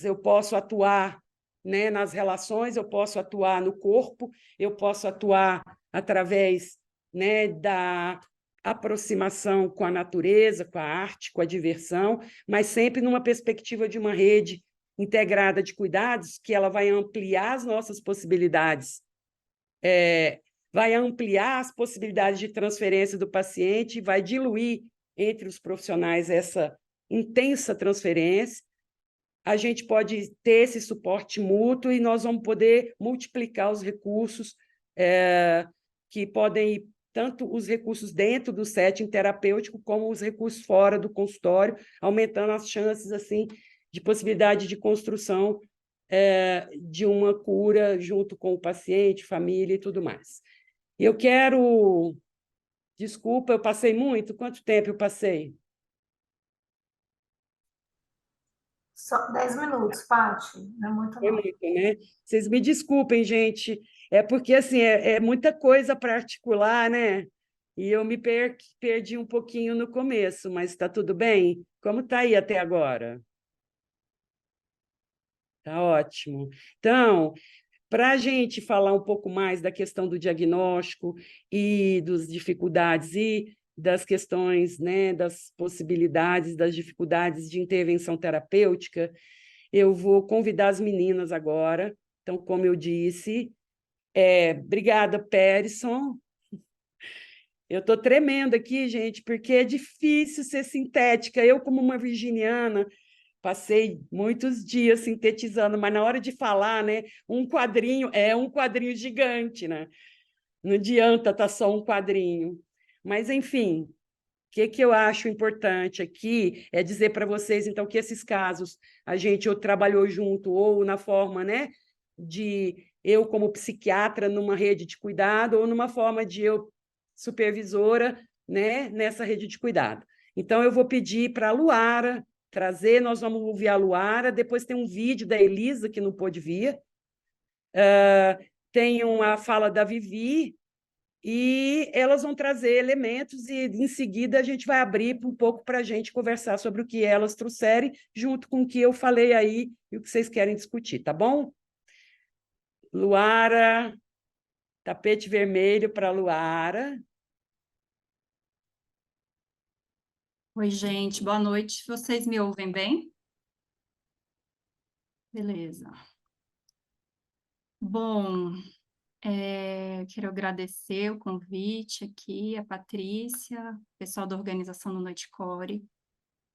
Eu posso atuar, né, nas relações, eu posso atuar no corpo, eu posso atuar através, né, da aproximação com a natureza, com a arte, com a diversão, mas sempre numa perspectiva de uma rede integrada de cuidados, que ela vai ampliar as nossas possibilidades, vai ampliar as possibilidades de transferência do paciente, vai diluir entre os profissionais essa intensa transferência. A gente pode ter esse suporte mútuo e nós vamos poder multiplicar os recursos que podem ir, tanto os recursos dentro do setting terapêutico como os recursos fora do consultório, aumentando as chances assim, de possibilidade de construção de uma cura junto com o paciente, família e tudo mais. Eu quero... Desculpa, eu passei muito? Quanto tempo eu passei? Só 10 minutos, Paty. Não é muito, É não. muito, né? Vocês me desculpem, gente. É porque assim, é muita coisa para articular, né? E eu me perdi um pouquinho no começo, mas está tudo bem? Como está aí até agora? Está ótimo. Então, para a gente falar um pouco mais da questão do diagnóstico e das dificuldades e das questões, né, das possibilidades, das dificuldades de intervenção terapêutica, eu vou convidar as meninas agora. Então, como eu disse, obrigada, Perisson. Eu estou tremendo aqui, gente, porque é difícil ser sintética. Eu, como uma virginiana, passei muitos dias sintetizando, mas na hora de falar, né, um quadrinho é um quadrinho gigante, né? Não adianta estar só um quadrinho. Mas, enfim, o que eu acho importante aqui é dizer para vocês, então, que esses casos a gente ou trabalhou junto, ou na forma, né, de eu como psiquiatra numa rede de cuidado, ou numa forma de eu supervisora, né, nessa rede de cuidado. Então, eu vou pedir para a Luara trazer, nós vamos ouvir a Luara, depois tem um vídeo da Elisa, que não pôde vir, tem uma fala da Vivi, e elas vão trazer elementos e, em seguida, a gente vai abrir um pouco para a gente conversar sobre o que elas trouxerem, junto com o que eu falei aí e o que vocês querem discutir, tá bom? Luara, tapete vermelho para a Luara. Oi, gente, boa noite. Vocês me ouvem bem? Beleza. Bom, quero agradecer o convite aqui, a Patrícia, o pessoal da organização do Noite Core.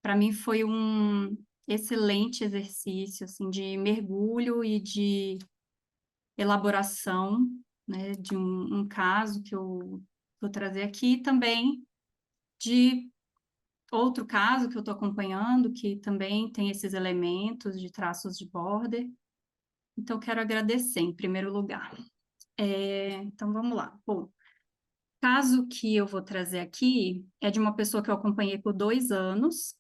Para mim foi um excelente exercício, assim, de mergulho e de elaboração, né, de um caso que eu vou trazer aqui, e também de outro caso que eu estou acompanhando, que também tem esses elementos de traços de border. Então, quero agradecer, em primeiro lugar. Então, vamos lá. Bom, o caso que eu vou trazer aqui é de uma pessoa que eu acompanhei por 2 anos.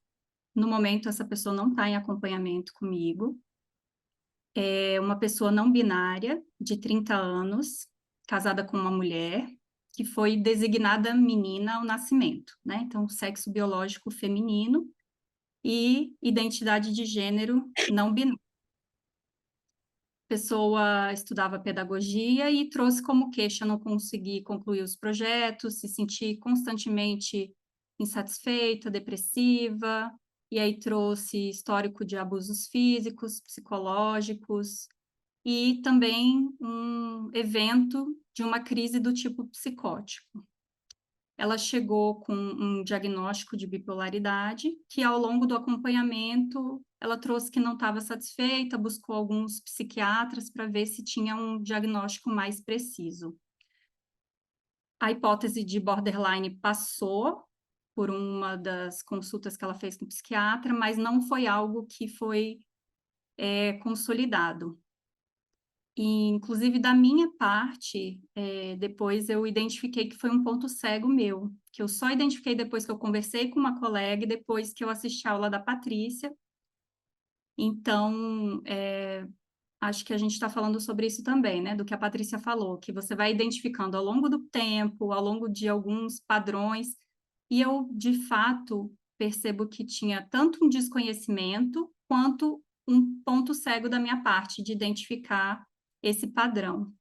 No momento, essa pessoa não está em acompanhamento comigo. É uma pessoa não binária, de 30 anos, casada com uma mulher, que foi designada menina ao nascimento, né? Então, sexo biológico feminino e identidade de gênero não binária. A pessoa estudava pedagogia e trouxe como queixa não conseguir concluir os projetos, se sentir constantemente insatisfeita, depressiva, e aí trouxe histórico de abusos físicos, psicológicos, e também um evento de uma crise do tipo psicótico. Ela chegou com um diagnóstico de bipolaridade, que ao longo do acompanhamento, ela trouxe que não estava satisfeita, buscou alguns psiquiatras para ver se tinha um diagnóstico mais preciso. A hipótese de borderline passou por uma das consultas que ela fez com o psiquiatra, mas não foi algo que foi consolidado. E, inclusive, da minha parte, depois eu identifiquei que foi um ponto cego meu, que eu só identifiquei depois que eu conversei com uma colega e depois que eu assisti a aula da Patrícia. Então, acho que a gente está falando sobre isso também, né? Do que a Patrícia falou, que você vai identificando ao longo do tempo, ao longo de alguns padrões, e eu, de fato, percebo que tinha tanto um desconhecimento quanto um ponto cego da minha parte de identificar esse padrão.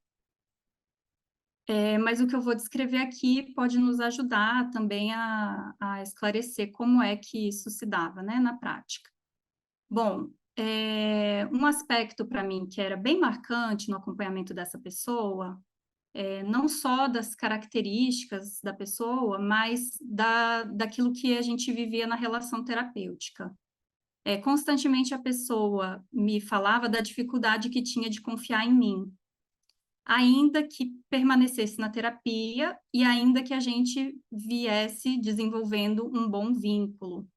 Mas o que eu vou descrever aqui pode nos ajudar também a esclarecer como é que isso se dava, né, na prática. Bom, um aspecto para mim que era bem marcante no acompanhamento dessa pessoa, não só das características da pessoa, mas daquilo que a gente vivia na relação terapêutica. Constantemente a pessoa me falava da dificuldade que tinha de confiar em mim, ainda que permanecesse na terapia e ainda que a gente viesse desenvolvendo um bom vínculo,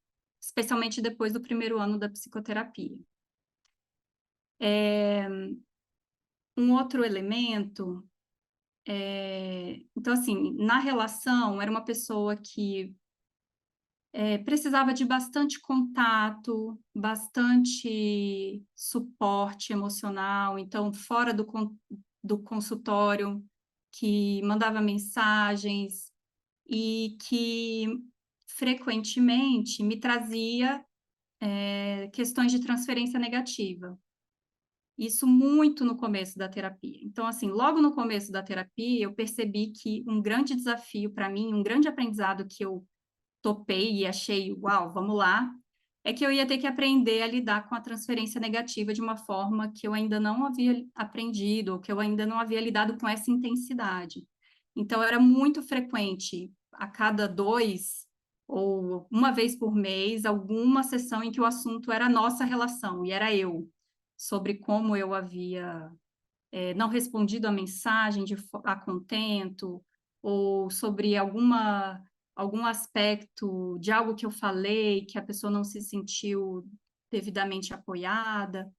especialmente depois do primeiro ano da psicoterapia. Um outro elemento, então assim, na relação era uma pessoa que precisava de bastante contato, bastante suporte emocional, então fora do consultório, que mandava mensagens e que frequentemente me trazia questões de transferência negativa. Isso muito no começo da terapia. Então, assim, logo no começo da terapia, eu percebi que um grande desafio para mim, um grande aprendizado que eu topei e achei, uau, vamos lá, é que eu ia ter que aprender a lidar com a transferência negativa de uma forma que eu ainda não havia aprendido, ou que eu ainda não havia lidado com essa intensidade. Então, era muito frequente, a cada 2 ou uma vez por mês, alguma sessão em que o assunto era a nossa relação, e era eu, sobre como eu havia não respondido a mensagem a contento, ou sobre algum aspecto de algo que eu falei, que a pessoa não se sentiu devidamente apoiada.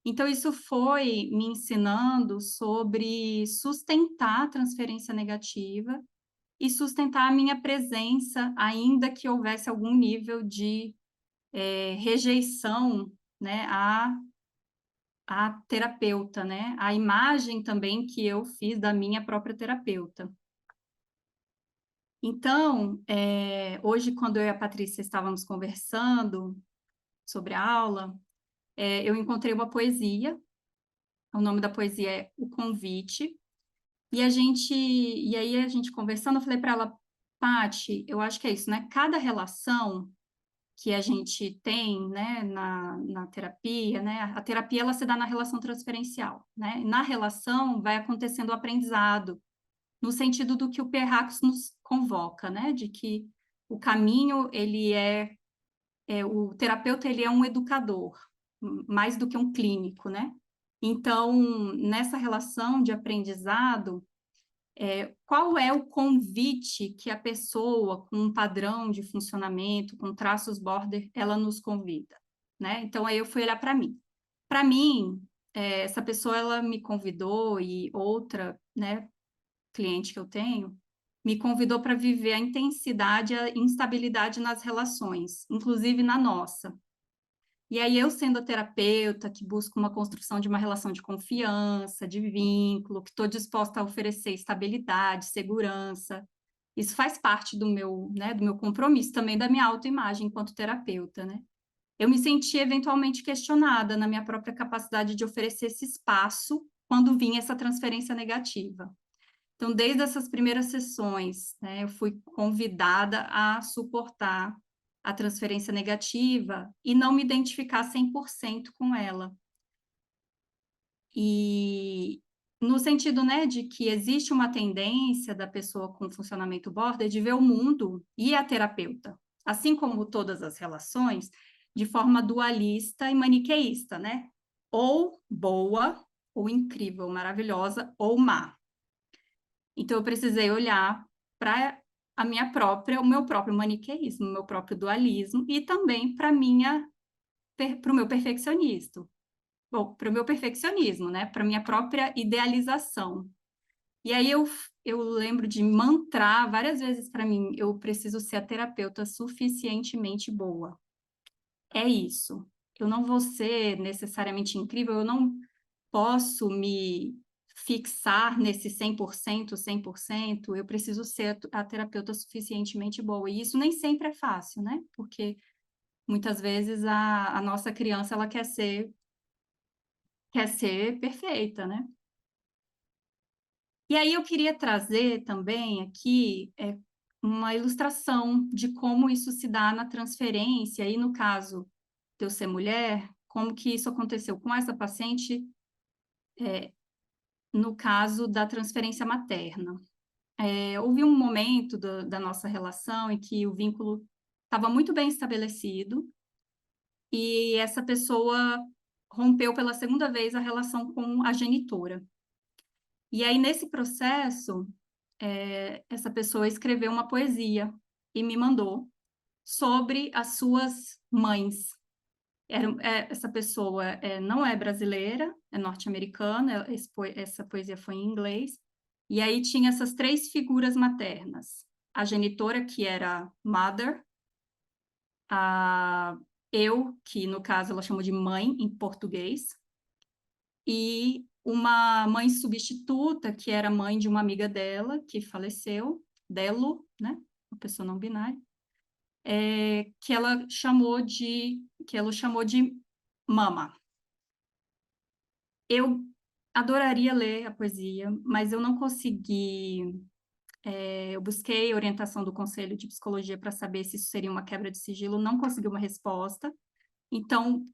Então, isso foi me ensinando sobre sustentar a transferência negativa e sustentar a minha presença, ainda que houvesse algum nível de rejeição, né, a terapeuta, né, a imagem também que eu fiz da minha própria terapeuta. Então, hoje, quando eu e a Patrícia estávamos conversando sobre a aula, eu encontrei uma poesia, o nome da poesia é O Convite, e aí a gente conversando, eu falei para ela, Paty, eu acho que é isso, né? Cada relação que a gente tem, né, na terapia, né? A terapia, ela se dá na relação transferencial, né? Na relação vai acontecendo o aprendizado, no sentido do que o Perrax nos convoca, né? De que o caminho, ele é o terapeuta ele é um educador, mais do que um clínico, né? Então, nessa relação de aprendizado, qual é o convite que a pessoa com um padrão de funcionamento, com traços border, ela nos convida, né? Então, aí eu fui olhar para mim. Para mim, essa pessoa, ela me convidou, e outra, né, cliente que eu tenho, me convidou para viver a intensidade, a instabilidade nas relações, inclusive na nossa. E aí, eu sendo a terapeuta, que busca uma construção de uma relação de confiança, de vínculo, que estou disposta a oferecer estabilidade, segurança, isso faz parte do meu, né, do meu compromisso, também da minha autoimagem enquanto terapeuta, né? Eu me senti eventualmente questionada na minha própria capacidade de oferecer esse espaço quando vinha essa transferência negativa. Então, desde essas primeiras sessões, né, eu fui convidada a suportar a transferência negativa e não me identificar 100% com ela. E no sentido, né, de que existe uma tendência da pessoa com funcionamento border de ver o mundo e a terapeuta, assim como todas as relações, de forma dualista e maniqueísta, né? Ou boa, ou incrível, maravilhosa, ou má. Então, eu precisei olhar para o meu próprio maniqueísmo, o meu próprio dualismo, e também para o meu perfeccionismo. Bom, para o meu perfeccionismo, né? Para a minha própria idealização. E aí eu lembro de mantrar várias vezes para mim, eu preciso ser a terapeuta suficientemente boa. É isso. Eu não vou ser necessariamente incrível, eu não posso me fixar nesse 100%, 100%, eu preciso ser a terapeuta suficientemente boa. E isso nem sempre é fácil, né? Porque muitas vezes a nossa criança, ela quer ser perfeita, né? E aí eu queria trazer também aqui uma ilustração de como isso se dá na transferência, e no caso de eu ser mulher, como que isso aconteceu com essa paciente, no caso da transferência materna. Houve um momento da nossa relação em que o vínculo estava muito bem estabelecido, e essa pessoa rompeu pela segunda vez a relação com a genitora. E aí, nesse processo, essa pessoa escreveu uma poesia e me mandou sobre as suas mães. Essa pessoa não é brasileira, é norte-americana, essa poesia foi em inglês, e aí tinha essas 3 figuras maternas. A genitora, que era mother, que no caso ela chamou de mãe em português, e uma mãe substituta, que era mãe de uma amiga dela, que faleceu, Delo, né? Uma pessoa não binária, que ela chamou de mama. Eu adoraria ler a poesia, mas eu não consegui. Eu busquei orientação do Conselho de Psicologia para saber se isso seria uma quebra de sigilo, não consegui uma resposta. Então,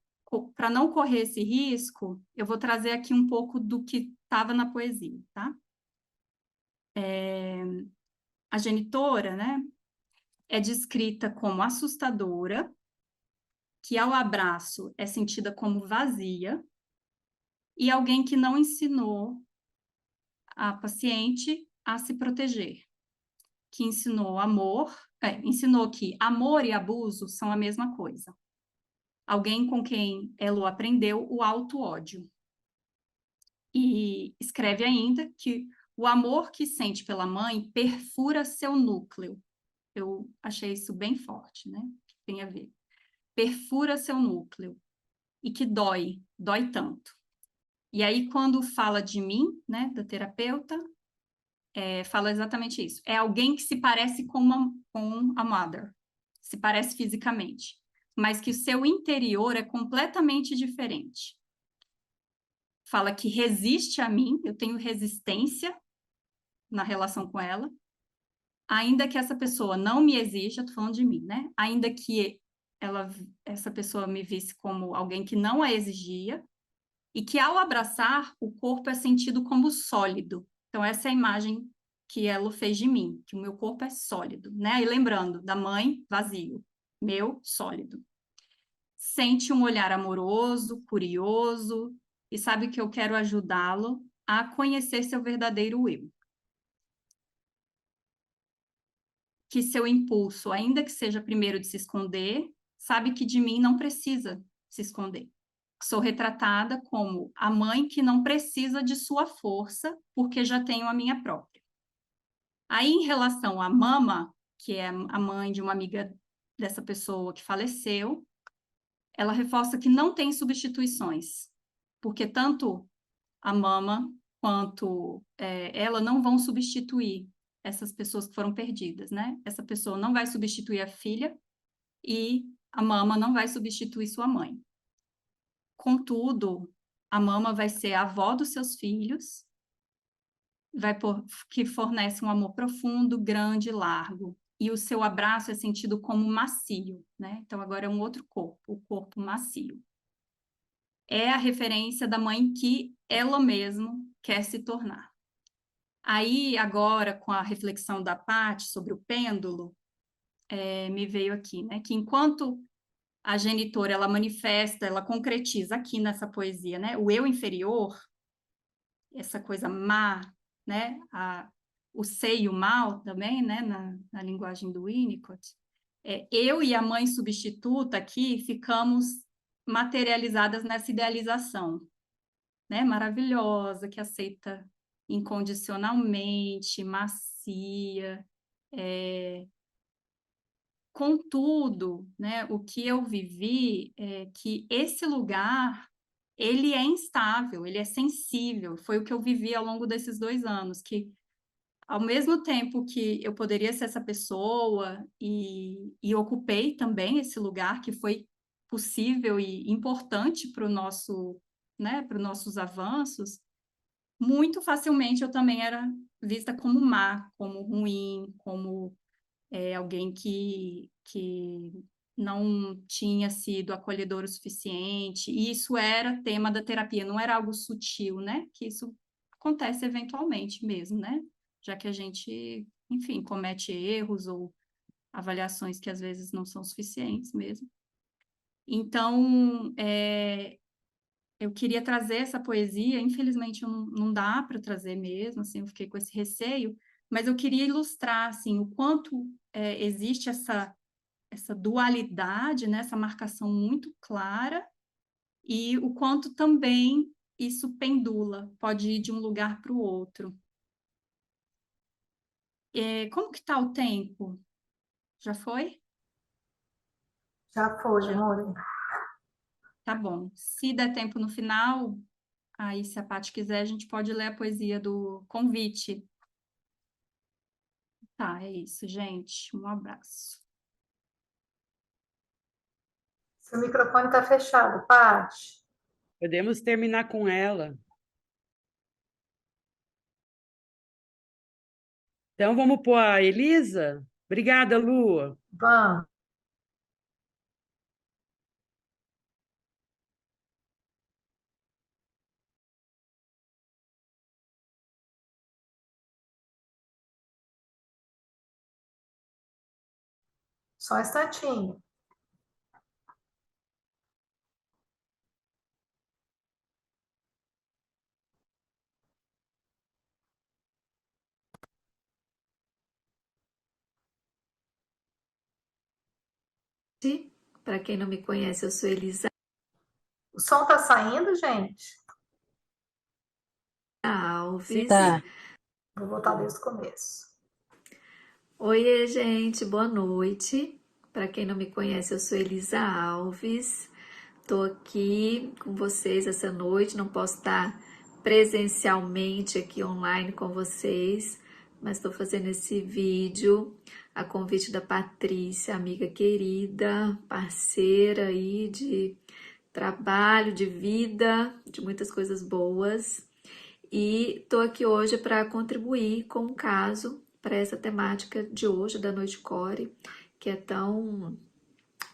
para não correr esse risco, eu vou trazer aqui um pouco do que estava na poesia, tá? A genitora, né, é descrita como assustadora, que ao abraço é sentida como vazia, e alguém que não ensinou a paciente a se proteger, que ensinou ensinou que amor e abuso são a mesma coisa. Alguém com quem ela aprendeu o auto-ódio. E escreve ainda que o amor que sente pela mãe perfura seu núcleo. Eu achei isso bem forte, né? Tem a ver. Perfura seu núcleo. E que dói tanto. E aí, quando fala de mim, né, da terapeuta, fala exatamente isso. É alguém que se parece com a mother, se parece fisicamente, mas que o seu interior é completamente diferente. Fala que resiste a mim, eu tenho resistência na relação com ela, ainda que essa pessoa não me exija, estou falando de mim, né? Ainda que essa pessoa me visse como alguém que não a exigia, e que ao abraçar, o corpo é sentido como sólido. Então, essa é a imagem que ela fez de mim, que o meu corpo é sólido, né? E lembrando, da mãe, vazio, meu, sólido. sente um olhar amoroso, curioso, e sabe que eu quero ajudá-lo a conhecer seu verdadeiro eu. Que seu impulso, ainda que seja primeiro de se esconder, sabe que de mim não precisa se esconder. Sou retratada como a mãe que não precisa de sua força, porque já tenho a minha própria. Aí, em relação à mama, que é a mãe de uma amiga dessa pessoa que faleceu, ela reforça que não tem substituições, porque tanto a mama quanto ela não vão substituir essas pessoas que foram perdidas, né? Essa pessoa não vai substituir a filha e a mama não vai substituir sua mãe. Contudo, a mama vai ser a avó dos seus filhos, que fornece um amor profundo, grande e largo. E o seu abraço é sentido como macio, né? Então, agora é um outro corpo, o corpo macio. É a referência da mãe que ela mesma quer se tornar. Aí, agora, com a reflexão da Paty sobre o pêndulo, me veio aqui, né? Que enquanto a genitora, ela manifesta, ela concretiza aqui nessa poesia, né? O eu inferior, essa coisa má, né? O seio mal também, né? Na linguagem do Winnicott. Eu e a mãe substituta aqui ficamos materializadas nessa idealização, né? Maravilhosa, que aceita incondicionalmente, macia. Contudo, né, o que eu vivi é que esse lugar, ele é instável, ele é sensível. Foi o que eu vivi ao longo desses 2 anos, que ao mesmo tempo que eu poderia ser essa pessoa e ocupei também esse lugar que foi possível e importante para o nosso, né, para os nossos avanços, muito facilmente eu também era vista como má, como ruim, como alguém que não tinha sido acolhedor o suficiente, e isso era tema da terapia, não era algo sutil, né? Que isso acontece eventualmente mesmo, né? Já que a gente, enfim, comete erros ou avaliações que às vezes não são suficientes mesmo. Então, eu queria trazer essa poesia, infelizmente não dá para trazer mesmo, assim, eu fiquei com esse receio, mas eu queria ilustrar, assim, o quanto existe essa dualidade, né, essa marcação muito clara, e o quanto também isso pendula, pode ir de um lugar para o outro. Como que está o tempo? Já foi? Já foi, amor. Tá bom. Se der tempo no final, aí se a Paty quiser, a gente pode ler a poesia do convite. Tá, é isso, gente. Um abraço. Seu microfone está fechado, Paty. Podemos terminar com ela. Então, vamos pôr a Elisa? Obrigada, Lu. Vamos. Só um instantinho. Para quem não me conhece, eu sou Elisa O som está saindo, gente? Alves. Tá. Vou voltar desde o começo. Oiê, gente, boa noite. Para quem não me conhece, eu sou Elisa Alves. Estou aqui com vocês essa noite. Não posso estar presencialmente aqui online com vocês, mas estou fazendo esse vídeo a convite da Patrícia, amiga querida, parceira aí de trabalho, de vida, de muitas coisas boas. E estou aqui hoje para contribuir com um caso para essa temática de hoje, da Noite Core, que é tão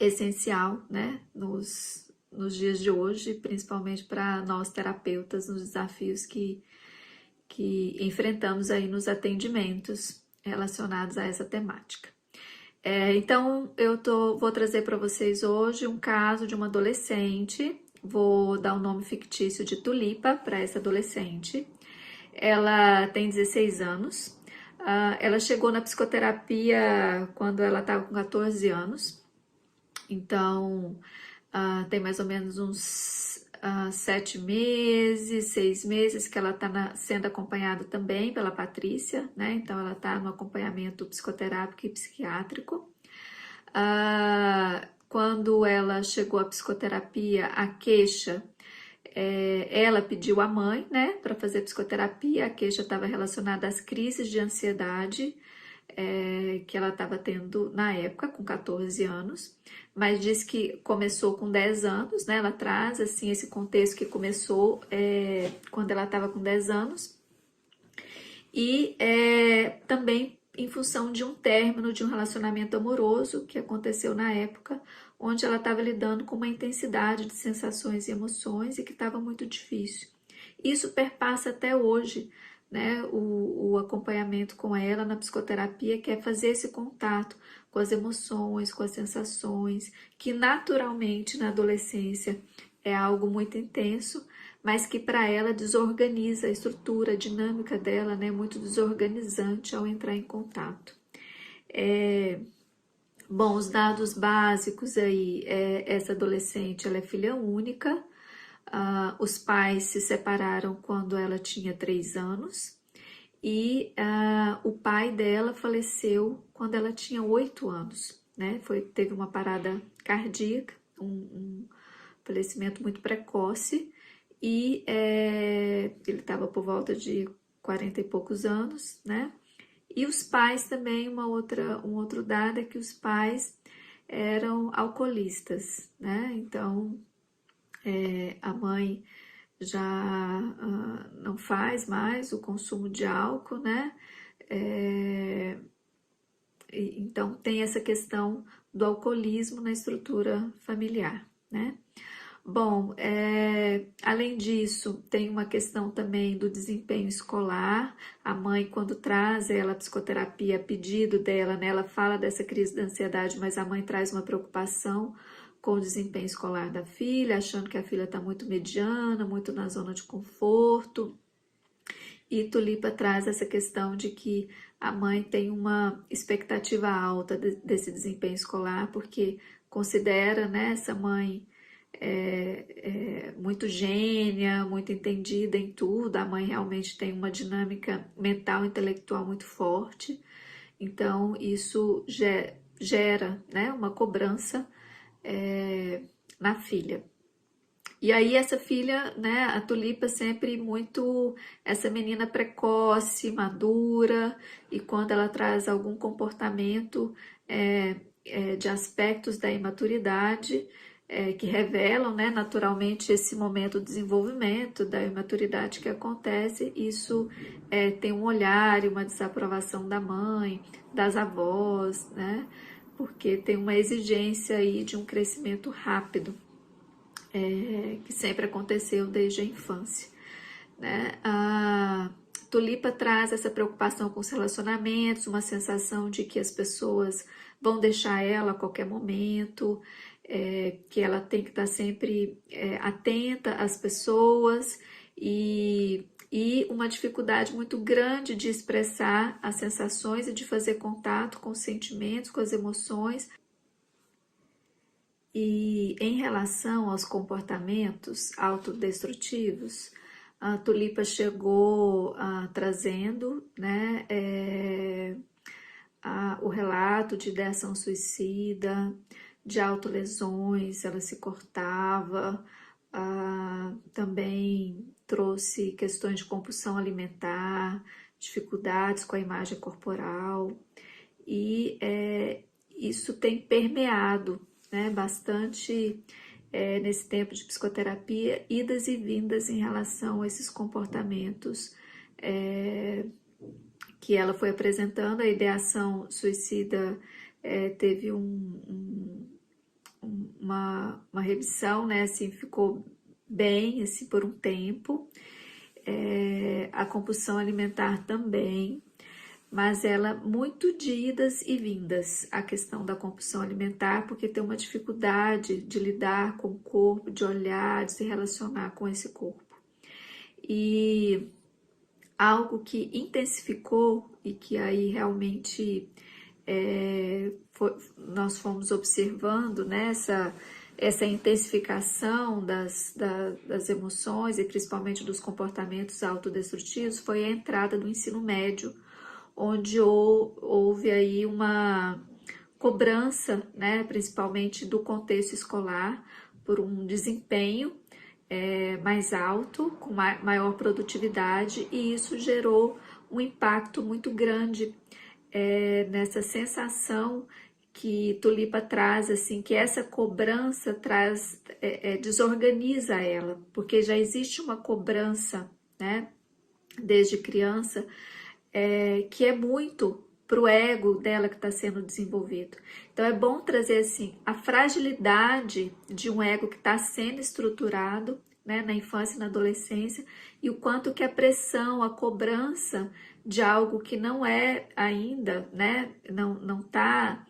essencial, né, nos dias de hoje, principalmente para nós terapeutas, nos desafios que enfrentamos aí nos atendimentos relacionados a essa temática. Então, vou trazer para vocês hoje um caso de uma adolescente. Vou dar o nome fictício de Tulipa para essa adolescente. Ela tem 16 anos. Ela chegou na psicoterapia quando ela estava com 14 anos. Então, tem mais ou menos uns 7 meses, 6 meses que ela está sendo acompanhada também pela Patrícia, né? Então, ela está no acompanhamento psicoterápico e psiquiátrico. Quando ela chegou à psicoterapia, a queixa, ela pediu à mãe, né, para fazer psicoterapia. A queixa estava relacionada às crises de ansiedade que ela estava tendo na época, com 14 anos, mas diz que começou com 10 anos, né? Ela traz assim esse contexto que começou quando ela estava com 10 anos, e também em função de um término de um relacionamento amoroso que aconteceu na época, onde ela estava lidando com uma intensidade de sensações e emoções e que estava muito difícil. Isso perpassa até hoje, né, o acompanhamento com ela na psicoterapia, que é fazer esse contato com as emoções, com as sensações, que naturalmente na adolescência é algo muito intenso, mas que para ela desorganiza a estrutura, a dinâmica dela, né, muito desorganizante ao entrar em contato. Bom, os dados básicos aí, essa adolescente, ela é filha única. Os pais se separaram quando ela tinha 3 anos e o pai dela faleceu quando ela tinha 8 anos, né? Teve uma parada cardíaca, um falecimento muito precoce, e ele estava por volta de 40 e poucos anos, né? E os pais também, um outro dado é que os pais eram alcoolistas, né? Então, a mãe já não faz mais o consumo de álcool, né? Então, tem essa questão do alcoolismo na estrutura familiar, né? Bom, além disso, tem uma questão também do desempenho escolar. A mãe, quando traz ela a psicoterapia, a pedido dela, né, ela fala dessa crise de ansiedade, mas a mãe traz uma preocupação com o desempenho escolar da filha, achando que a filha está muito mediana, muito na zona de conforto. E Tulipa traz essa questão de que a mãe tem uma expectativa alta desse desempenho escolar, porque considera, né, essa mãe muito gênia, muito entendida em tudo. A mãe realmente tem uma dinâmica mental e intelectual muito forte. Então, isso gera, né, uma cobrança na filha. E aí essa filha, né, a Tulipa sempre muito, essa menina precoce, madura, e quando ela traz algum comportamento de aspectos da imaturidade, que revelam, né, naturalmente esse momento de desenvolvimento da imaturidade que acontece, isso tem um olhar e uma desaprovação da mãe, das avós, né, porque tem uma exigência aí de um crescimento rápido, que sempre aconteceu desde a infância, né? A Tulipa traz essa preocupação com os relacionamentos, uma sensação de que as pessoas vão deixar ela a qualquer momento, que ela tem que estar sempre atenta às pessoas, e uma dificuldade muito grande de expressar as sensações e de fazer contato com os sentimentos, com as emoções. E em relação aos comportamentos autodestrutivos, a Tulipa chegou trazendo, né, o relato de ideação suicida, de autolesões, ela se cortava, também trouxe questões de compulsão alimentar, dificuldades com a imagem corporal, e isso tem permeado, né, bastante nesse tempo de psicoterapia, idas e vindas em relação a esses comportamentos que ela foi apresentando. A ideação suicida teve uma remissão, né, assim, ficou bem assim, por um tempo. A compulsão alimentar também. mas ela muito de idas e vindas, a questão da compulsão alimentar, porque tem uma dificuldade de lidar com o corpo, de olhar, de se relacionar com esse corpo. E algo que intensificou e que aí realmente nós fomos observando, né, essa intensificação das emoções e principalmente dos comportamentos autodestrutivos, foi a entrada do ensino médio, onde houve aí uma cobrança, né, principalmente do contexto escolar, por um desempenho mais alto, com maior produtividade, e isso gerou um impacto muito grande nessa sensação que Tulipa traz, assim, que essa cobrança desorganiza ela, porque já existe uma cobrança, né, desde criança, que é muito para o ego dela que está sendo desenvolvido. Então é bom trazer assim a fragilidade de um ego que está sendo estruturado, né, na infância e na adolescência, e o quanto que a pressão, a cobrança de algo que não é ainda, né, não está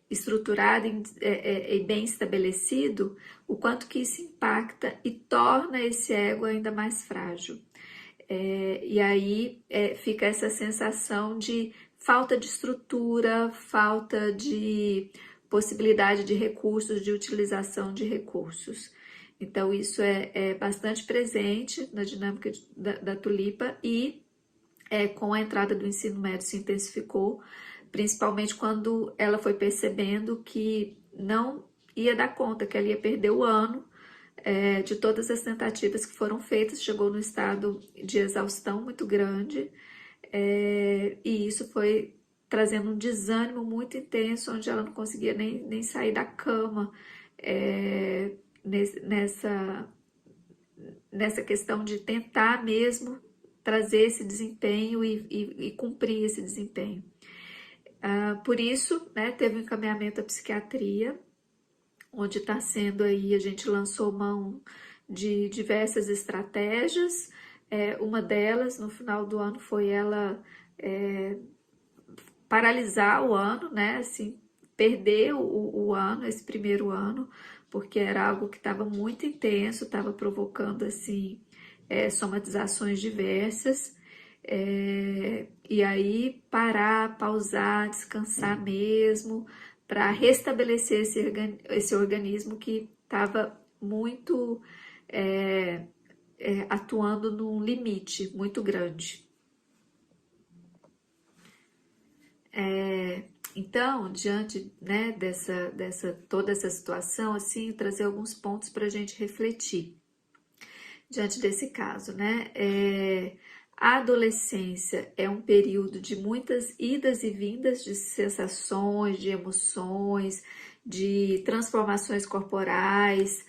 estruturado e bem estabelecido, o quanto que isso impacta e torna esse ego ainda mais frágil. E aí fica essa sensação de falta de estrutura, falta de possibilidade de recursos, de utilização de recursos. Então isso é bastante presente na dinâmica da Tulipa, e com a entrada do ensino médio se intensificou, principalmente quando ela foi percebendo que não ia dar conta, que ela ia perder o ano, de todas as tentativas que foram feitas, chegou no estado de exaustão muito grande, e isso foi trazendo um desânimo muito intenso, onde ela não conseguia nem sair da cama, nessa questão de tentar mesmo trazer esse desempenho e cumprir esse desempenho. Por isso, né, teve um encaminhamento à psiquiatria, onde está sendo aí, a gente lançou mão de diversas estratégias. Uma delas, no final do ano, foi ela paralisar o ano, né, assim, perder o ano, esse primeiro ano, porque era algo que estava muito intenso, estava provocando, assim, somatizações diversas, e aí parar, pausar, descansar mesmo, para restabelecer esse organismo que estava muito atuando num limite muito grande. Então, diante, né, toda essa situação, assim, trazer alguns pontos para a gente refletir diante desse caso, né? A adolescência é um período de muitas idas e vindas de sensações, de emoções, de transformações corporais,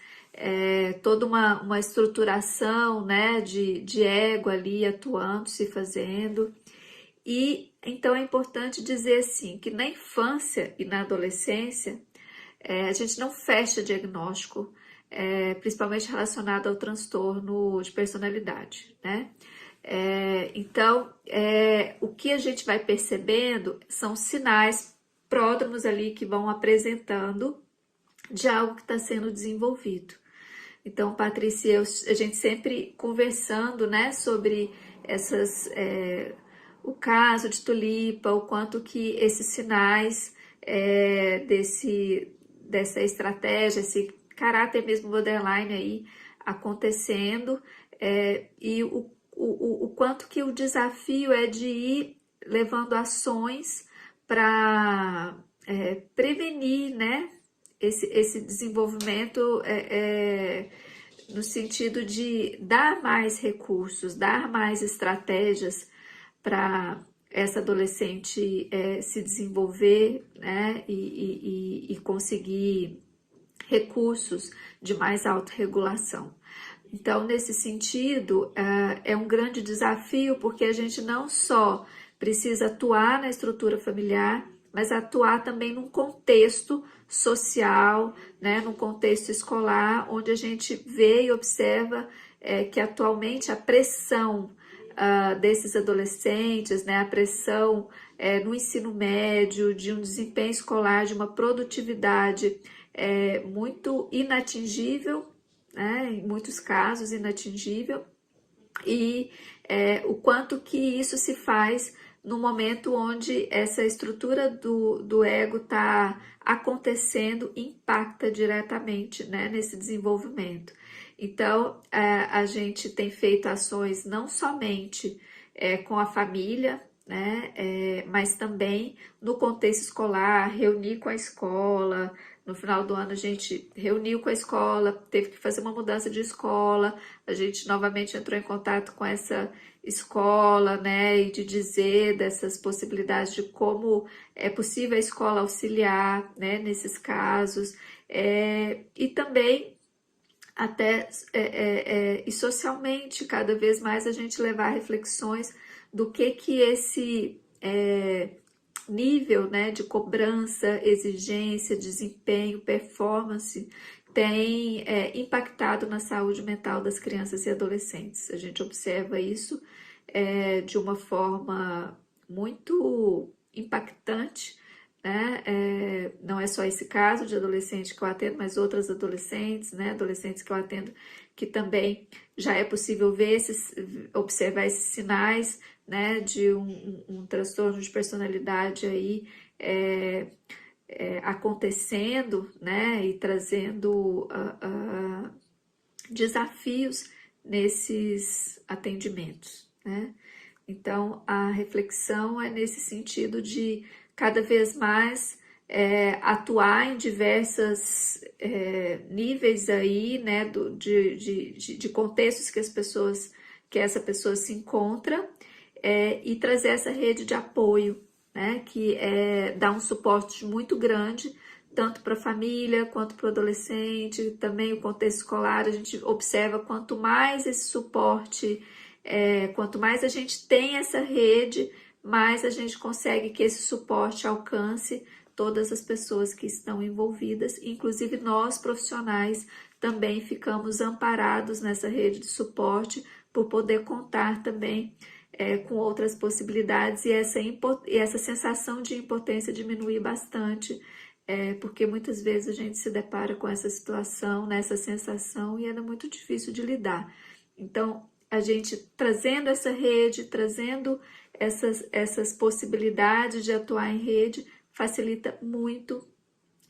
toda uma estruturação, né, de ego ali atuando, se fazendo. E então é importante dizer assim, que na infância e na adolescência, a gente não fecha diagnóstico, principalmente relacionado ao transtorno de personalidade, né? Então, o que a gente vai percebendo são sinais pródromos ali que vão apresentando de algo que está sendo desenvolvido. Então, Patrícia, a gente sempre conversando, né, sobre o caso de Tulipa, o quanto que esses sinais dessa estratégia, esse caráter mesmo borderline aí acontecendo, e o quanto que o desafio é de ir levando ações para prevenir, né, esse desenvolvimento no sentido de dar mais recursos, dar mais estratégias para essa adolescente se desenvolver, né, e conseguir recursos de mais autorregulação. Então, nesse sentido, é um grande desafio, porque a gente não só precisa atuar na estrutura familiar, mas atuar também num contexto social, né, num contexto escolar, onde a gente vê e observa que atualmente a pressão desses adolescentes, né, a pressão no ensino médio, de um desempenho escolar, de uma produtividade muito inatingível, né, em muitos casos inatingível, e o quanto que isso se faz no momento onde essa estrutura do ego está acontecendo, impacta diretamente, né, nesse desenvolvimento. Então, a gente tem feito ações não somente com a família, né, mas também no contexto escolar, reunir com a escola. No final do ano a gente reuniu com a escola, teve que fazer uma mudança de escola, a gente novamente entrou em contato com essa escola, né, e de dizer dessas possibilidades de como é possível a escola auxiliar, né, nesses casos, e também até e socialmente cada vez mais a gente levar reflexões do que esse nível, né, de cobrança, exigência, desempenho, performance tem impactado na saúde mental das crianças e adolescentes. A gente observa isso de uma forma muito impactante, né? Não é só esse caso de adolescente que eu atendo, mas outras adolescentes, né? Adolescentes que eu atendo que também já é possível observar esses sinais, né? De um transtorno de personalidade aí acontecendo, né? E trazendo desafios nesses atendimentos, né? Então, a reflexão é nesse sentido de cada vez mais atuar em diversos níveis aí, né, de contextos que essa pessoa se encontra, e trazer essa rede de apoio, né, que dá um suporte muito grande, tanto para a família quanto para o adolescente, também o contexto escolar. A gente observa quanto mais esse suporte, quanto mais a gente tem essa rede, mais a gente consegue que esse suporte alcance todas as pessoas que estão envolvidas, inclusive nós profissionais também ficamos amparados nessa rede de suporte por poder contar também com outras possibilidades, e essa sensação de impotência diminuir bastante, porque muitas vezes a gente se depara com essa situação, nessa sensação, e é muito difícil de lidar. Então, a gente trazendo essa rede, trazendo essas possibilidades de atuar em rede, facilita muito,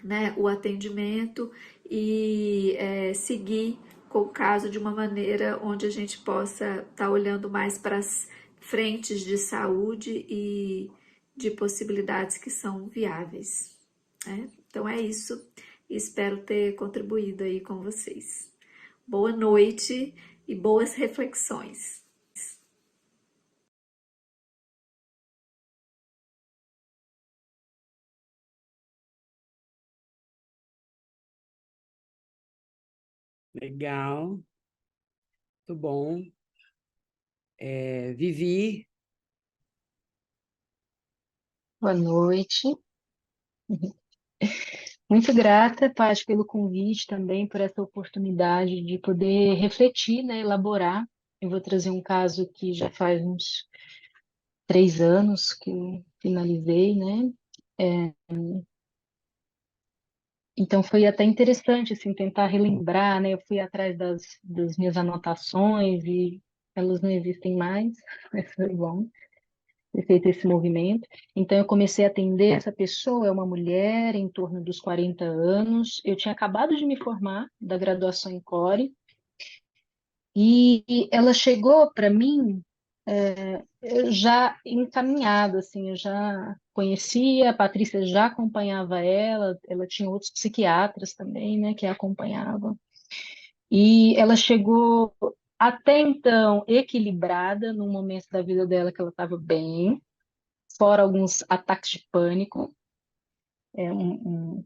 né, o atendimento e seguir com o caso de uma maneira onde a gente possa estar olhando mais para as frentes de saúde e de possibilidades que são viáveis, né? Então é isso, espero ter contribuído aí com vocês. Boa noite e boas reflexões. Legal, muito bom. Vivi, Boa noite. Muito grata, Paty, pelo convite também, por essa oportunidade de poder refletir, né, elaborar. Eu vou trazer um caso que já faz uns 3 anos que eu finalizei, né? Então foi até interessante, assim, tentar relembrar, né? Eu fui atrás das minhas anotações e elas não existem mais, mas foi bom ter feito esse movimento. Então, eu comecei a atender essa pessoa, é uma mulher em torno dos 40 anos. Eu tinha acabado de me formar da graduação em Core, e ela chegou para mim eu já encaminhada, assim, eu já conhecia, a Patrícia já acompanhava ela tinha outros psiquiatras também, né, que a acompanhavam. E ela chegou até então equilibrada, num momento da vida dela que ela estava bem, fora alguns ataques de pânico,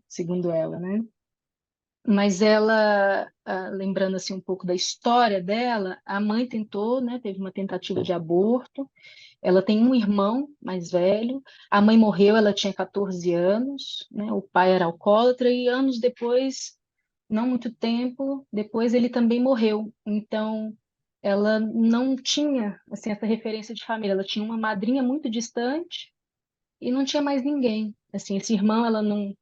segundo ela, né? Mas ela, lembrando assim um pouco da história dela, a mãe tentou, né? Teve uma tentativa de aborto. Ela tem um irmão mais velho. A mãe morreu, ela tinha 14 anos, né? O pai era alcoólatra e anos depois, não muito tempo depois, ele também morreu. Então, ela não tinha, assim, essa referência de família. Ela tinha uma madrinha muito distante e não tinha mais ninguém. Assim, esse irmão, ela não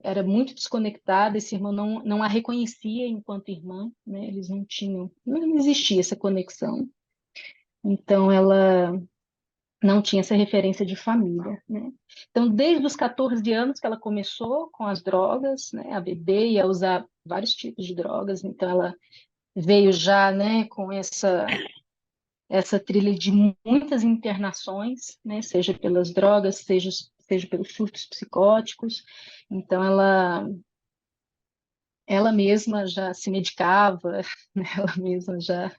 era muito desconectada, esse irmão não a reconhecia enquanto irmã, né? Eles não tinham, não existia essa conexão. Então, ela não tinha essa referência de família, né? Então, desde os 14 anos que ela começou com as drogas, né, a beber e a usar vários tipos de drogas, então ela veio já, né, com essa trilha de muitas internações, né, seja pelas drogas, seja pelos surtos psicóticos. Então, ela mesma já se medicava, né, ela mesma já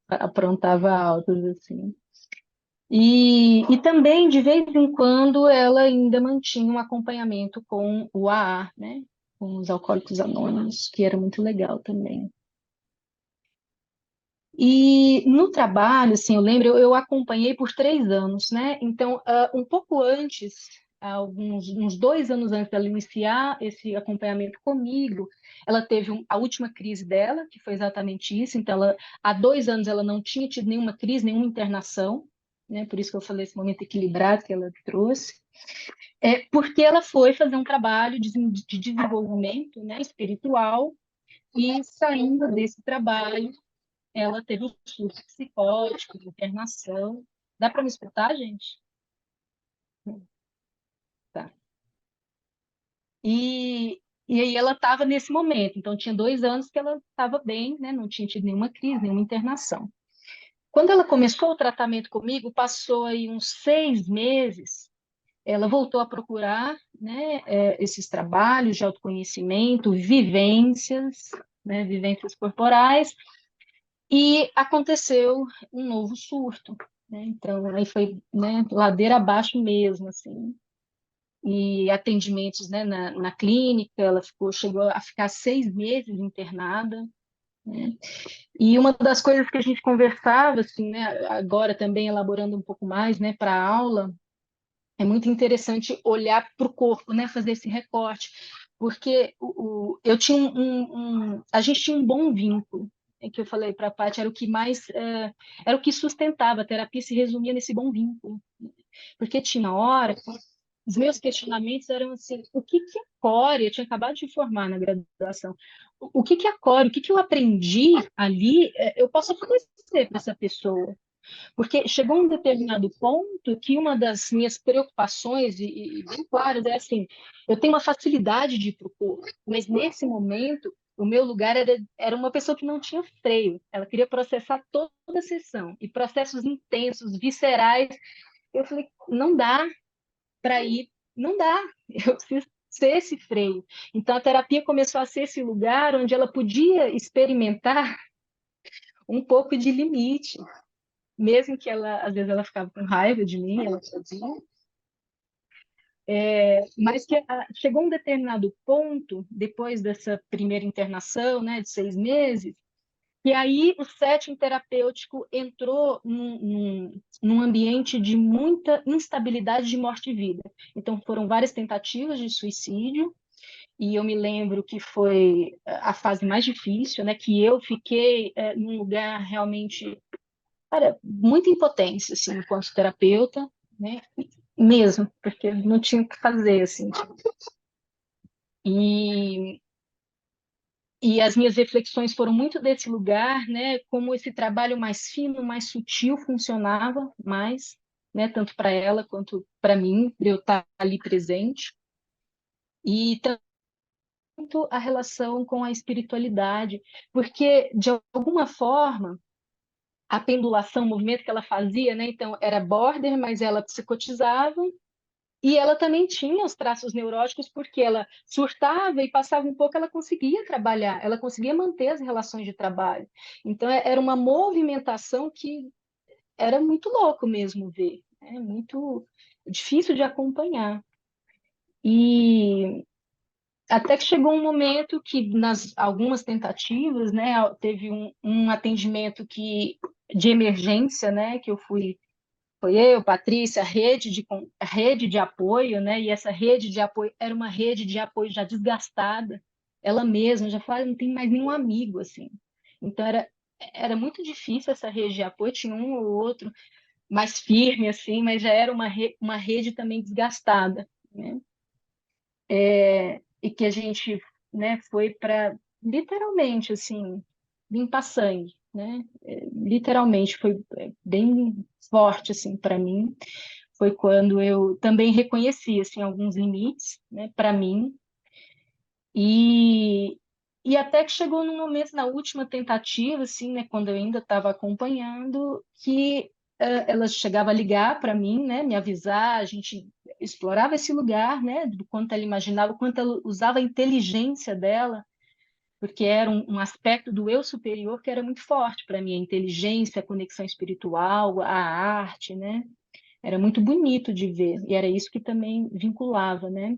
aprontava altos, assim. E também, de vez em quando, ela ainda mantinha um acompanhamento com o AA, né? Com os Alcoólicos Anônimos, que era muito legal também. E no trabalho, assim, eu lembro, eu acompanhei por 3 anos, né? Então, um pouco antes, uns 2 anos antes dela iniciar esse acompanhamento comigo, ela teve a última crise dela, que foi exatamente isso. Então, há 2 anos ela não tinha tido nenhuma crise, nenhuma internação, né? Por isso que eu falei esse momento equilibrado que ela trouxe. Porque ela foi fazer um trabalho de desenvolvimento, né, espiritual, e saindo desse trabalho, ela teve um surto psicótico, internação. Dá para me escutar, gente? Tá. E aí ela estava nesse momento, então tinha 2 anos que ela estava bem, né? Não tinha tido nenhuma crise, nenhuma internação. Quando ela começou o tratamento comigo, passou aí uns 6 meses, ela voltou a procurar, né, esses trabalhos de autoconhecimento, vivências, né, vivências corporais, e aconteceu um novo surto, né? Então, aí foi, né, ladeira abaixo mesmo, assim. E atendimentos, né, na clínica, ela chegou a ficar 6 meses internada, né? E uma das coisas que a gente conversava, assim, né, agora também elaborando um pouco mais, né, para a aula, é muito interessante olhar para o corpo, né, fazer esse recorte, porque eu tinha a gente tinha um bom vínculo, que eu falei para a Paty, era o que mais, era o que sustentava, a terapia se resumia nesse bom vínculo, porque tinha hora, os meus questionamentos eram assim, o que que é core? Eu tinha acabado de formar na graduação, o que que é core? O que que eu aprendi ali, eu posso oferecer para essa pessoa? Porque chegou um determinado ponto que uma das minhas preocupações, e bem claras, é assim, eu tenho uma facilidade de ir para o corpo, mas nesse momento o meu lugar era uma pessoa que não tinha freio, ela queria processar toda a sessão, e processos intensos, viscerais, eu falei, não dá para ir, não dá, eu preciso ser esse freio. Então a terapia começou a ser esse lugar onde ela podia experimentar um pouco de limite, mesmo que ela, às vezes, ela ficava com raiva de mim, ela fazia, mas que chegou um determinado ponto, depois dessa primeira internação, né, de 6 meses, e aí o setting terapêutico entrou num ambiente de muita instabilidade de morte e vida. Então, foram várias tentativas de suicídio, e eu me lembro que foi a fase mais difícil, né, que eu fiquei num lugar realmente, cara, muita impotência, assim, enquanto terapeuta, né? Mesmo, porque não tinha o que fazer, assim. E, e as minhas reflexões foram muito desse lugar, né? Como esse trabalho mais fino, mais sutil funcionava mais, né? Tanto para ela quanto para mim, para eu estar ali presente. E tanto a relação com a espiritualidade, porque, de alguma forma, a pendulação, o movimento que ela fazia, né? Então, era border, mas ela psicotizava, e ela também tinha os traços neuróticos, porque ela surtava e passava um pouco, ela conseguia trabalhar, ela conseguia manter as relações de trabalho. Então, era uma movimentação que era muito louco mesmo ver, é muito difícil de acompanhar. E até que chegou um momento que, nas algumas tentativas, né, teve um atendimento de emergência, né, que foi eu, Patrícia, a rede de apoio, né, e essa rede de apoio era uma rede de apoio já desgastada, ela mesma já falava, não tem mais nenhum amigo, assim. Então, era muito difícil essa rede de apoio, tinha um ou outro mais firme, assim, mas já era uma rede também desgastada, né? E que a gente, né, foi para, literalmente, assim, limpar sangue, né? Literalmente, foi bem forte, assim, para mim. Foi quando eu também reconheci, assim, alguns limites, né, para mim, e, e até que chegou num momento, na última tentativa, assim, né, quando eu ainda estava acompanhando, que ela chegava a ligar para mim, né, me avisar, a gente explorava esse lugar, né, do quanto ela imaginava, o quanto ela usava a inteligência dela, porque era um aspecto do eu superior que era muito forte para mim, a inteligência, a conexão espiritual, a arte, né, era muito bonito de ver, e era isso que também vinculava, né.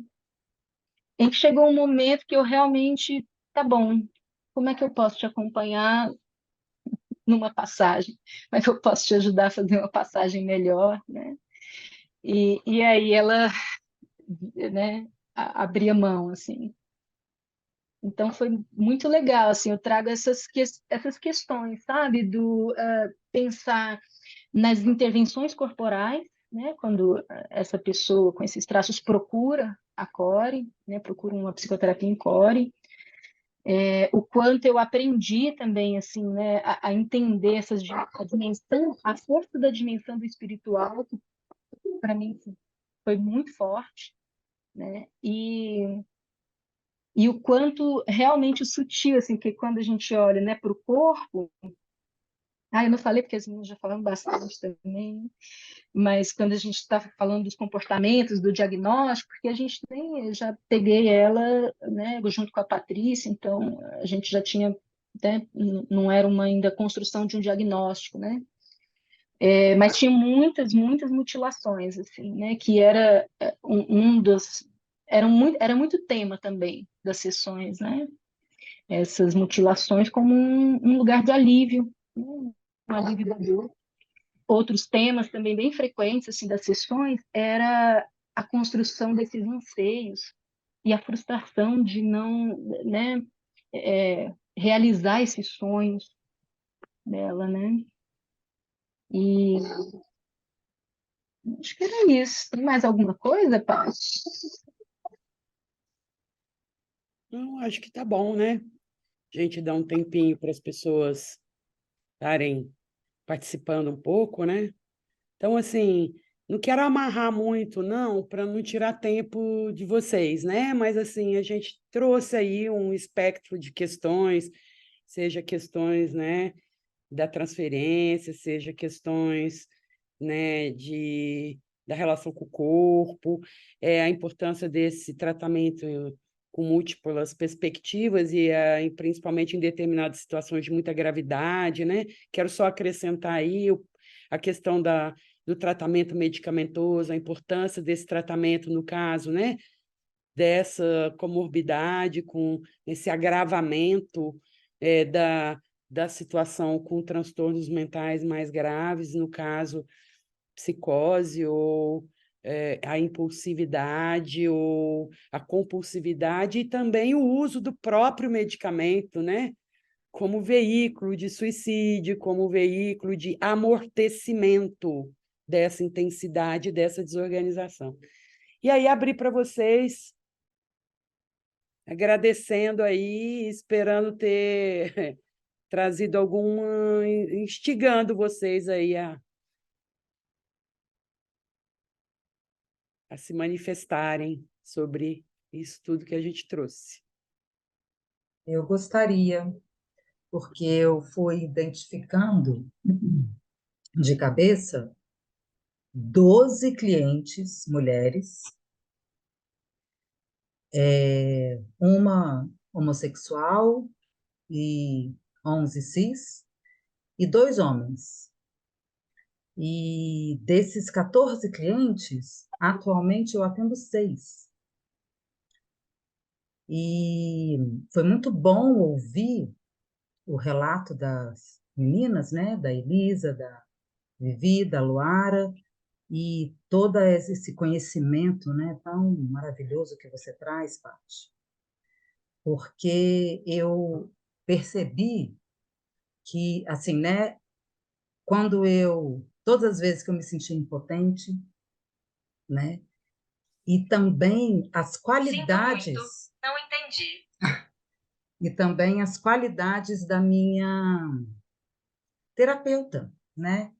E chegou um momento que eu realmente, tá bom, como é que eu posso te acompanhar numa passagem? Como é que eu posso te ajudar a fazer uma passagem melhor, né? E aí ela, né, abria mão, assim. Então foi muito legal, assim, eu trago essas questões, sabe? Pensar nas intervenções corporais, né? Quando essa pessoa com esses traços procura a CORE, né? Procura uma psicoterapia em CORE, o quanto eu aprendi também, assim, né, a entender a dimensão, a força da dimensão do espiritual, que para mim foi muito forte, né, e o quanto realmente sutil, assim, que quando a gente olha, né, para o corpo, eu não falei porque as meninas já falaram bastante também, né? Mas quando a gente está falando dos comportamentos, do diagnóstico, porque a gente tem, eu já peguei ela, né, junto com a Patrícia, então a gente já tinha, né, não era uma ainda construção de um diagnóstico, né? Mas tinha muitas mutilações, assim, né? Que era um dos era muito tema também das sessões, né? Essas mutilações como um lugar de alívio, né? Um alívio da dor. Outros temas também bem frequentes assim das sessões era a construção desses anseios e a frustração de não, né, realizar esses sonhos dela, né? E acho que era isso. Tem mais alguma coisa, Paty? Não, acho que tá bom, né? A gente dá um tempinho para as pessoas estarem participando um pouco, né? Então, assim, não quero amarrar muito, não, para não tirar tempo de vocês, né? Mas, assim, a gente trouxe aí um espectro de questões, seja questões, né, da transferência, seja questões, né, da relação com o corpo, a importância desse tratamento com múltiplas perspectivas e principalmente em determinadas situações de muita gravidade, né? Quero só acrescentar aí a questão do tratamento medicamentoso, a importância desse tratamento no caso, né? Dessa comorbidade com esse agravamento da situação com transtornos mentais mais graves, no caso, psicose ou a impulsividade ou a compulsividade e também o uso do próprio medicamento, né? Como veículo de suicídio, como veículo de amortecimento dessa intensidade, dessa desorganização. E aí abri para vocês, agradecendo aí, esperando ter trazido alguma, instigando vocês aí a se manifestarem sobre isso tudo que a gente trouxe. Eu gostaria, porque eu fui identificando de cabeça 12 clientes, mulheres, uma homossexual e 11 cis, e 2 homens. E desses 14 clientes, atualmente eu atendo 6. E foi muito bom ouvir o relato das meninas, né? Da Elisa, da Vivi, da Luara, e todo esse conhecimento, né, tão maravilhoso que você traz, Paty, porque eu percebi que, assim, né, todas as vezes que eu me senti impotente, né, e também as qualidades, não entendi. e também as qualidades da minha terapeuta, né,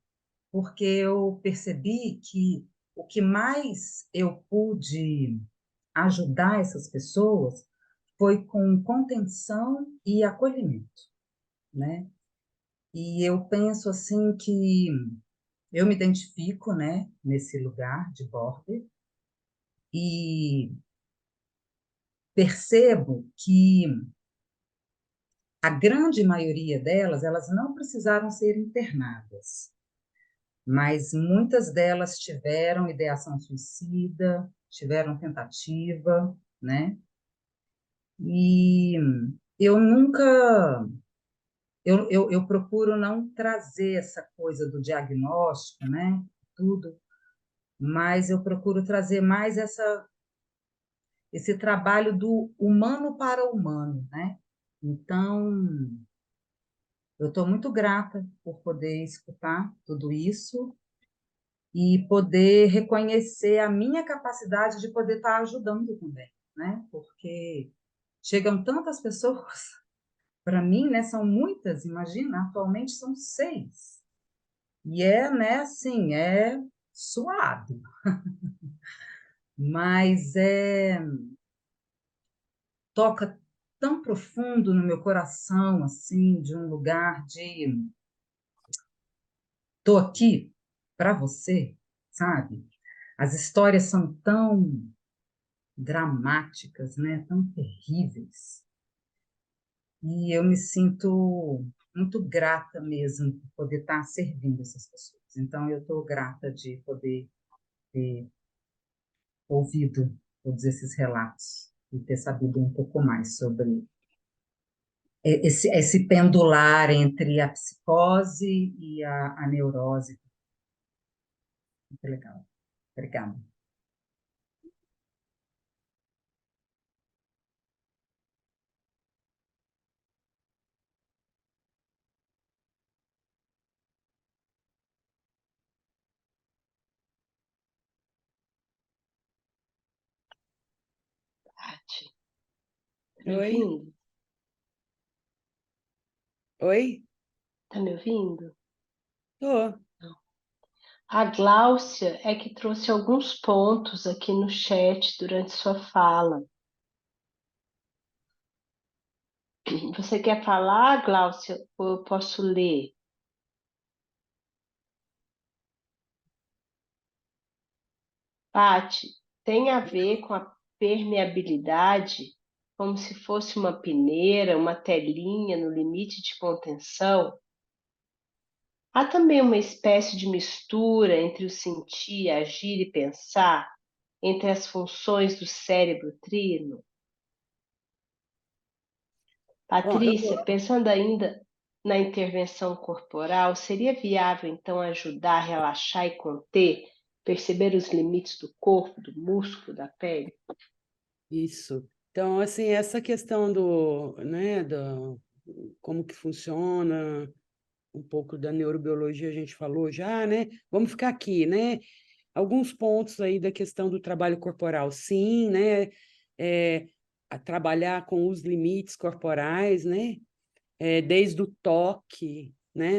porque eu percebi que o que mais eu pude ajudar essas pessoas foi com contenção e acolhimento, né? E eu penso assim que eu me identifico, né, nesse lugar de border e percebo que a grande maioria delas, elas não precisaram ser internadas, mas muitas delas tiveram ideação suicida, tiveram tentativa, né? E eu nunca eu procuro não trazer essa coisa do diagnóstico, né? Tudo, mas eu procuro trazer mais esse trabalho do humano para o humano, né? Então, eu estou muito grata por poder escutar tudo isso e poder reconhecer a minha capacidade de poder estar ajudando também, né? Porque chegam tantas pessoas, para mim, né? São muitas, imagina, atualmente são 6. E né, assim, é suado, mas toca tão profundo no meu coração, assim, de um lugar de tô aqui para você, sabe? As histórias são tão dramáticas, né? Tão terríveis. E eu me sinto muito grata mesmo por poder estar servindo essas pessoas. Então, eu estou grata de poder ter ouvido todos esses relatos e ter sabido um pouco mais sobre esse pendular entre a psicose e a neurose. Muito legal. Obrigada. Tati, tá me Oi? ouvindo? Oi? Tá me ouvindo? Tô. A Gláucia é que trouxe alguns pontos aqui no chat durante sua fala. Você quer falar, Gláucia, ou eu posso ler? Tati, tem a ver com a permeabilidade, como se fosse uma peneira, uma telinha no limite de contenção? Há também uma espécie de mistura entre o sentir, agir e pensar, entre as funções do cérebro trino? Bom, eu vou. Patrícia, pensando ainda na intervenção corporal, seria viável então ajudar a relaxar e conter, perceber os limites do corpo, do músculo, da pele? Isso. Então, assim, essa questão né, como que funciona, um pouco da neurobiologia a gente falou já, né? Vamos ficar aqui, né? Alguns pontos aí da questão do trabalho corporal, sim, né? A trabalhar com os limites corporais, né? Desde o toque, né?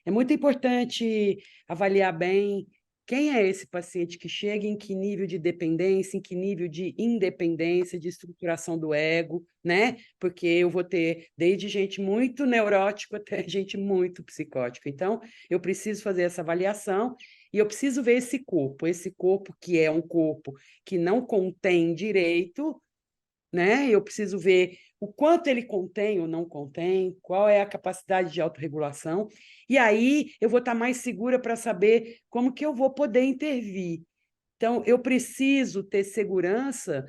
É muito importante avaliar bem quem é esse paciente que chega, em que nível de dependência, em que nível de independência, de estruturação do ego, né? Porque eu vou ter desde gente muito neurótica até gente muito psicótica. Então, eu preciso fazer essa avaliação e eu preciso ver esse corpo que é um corpo que não contém direito, né? Eu preciso ver o quanto ele contém ou não contém, qual é a capacidade de autorregulação, e aí eu vou estar mais segura para saber como que eu vou poder intervir. Então, eu preciso ter segurança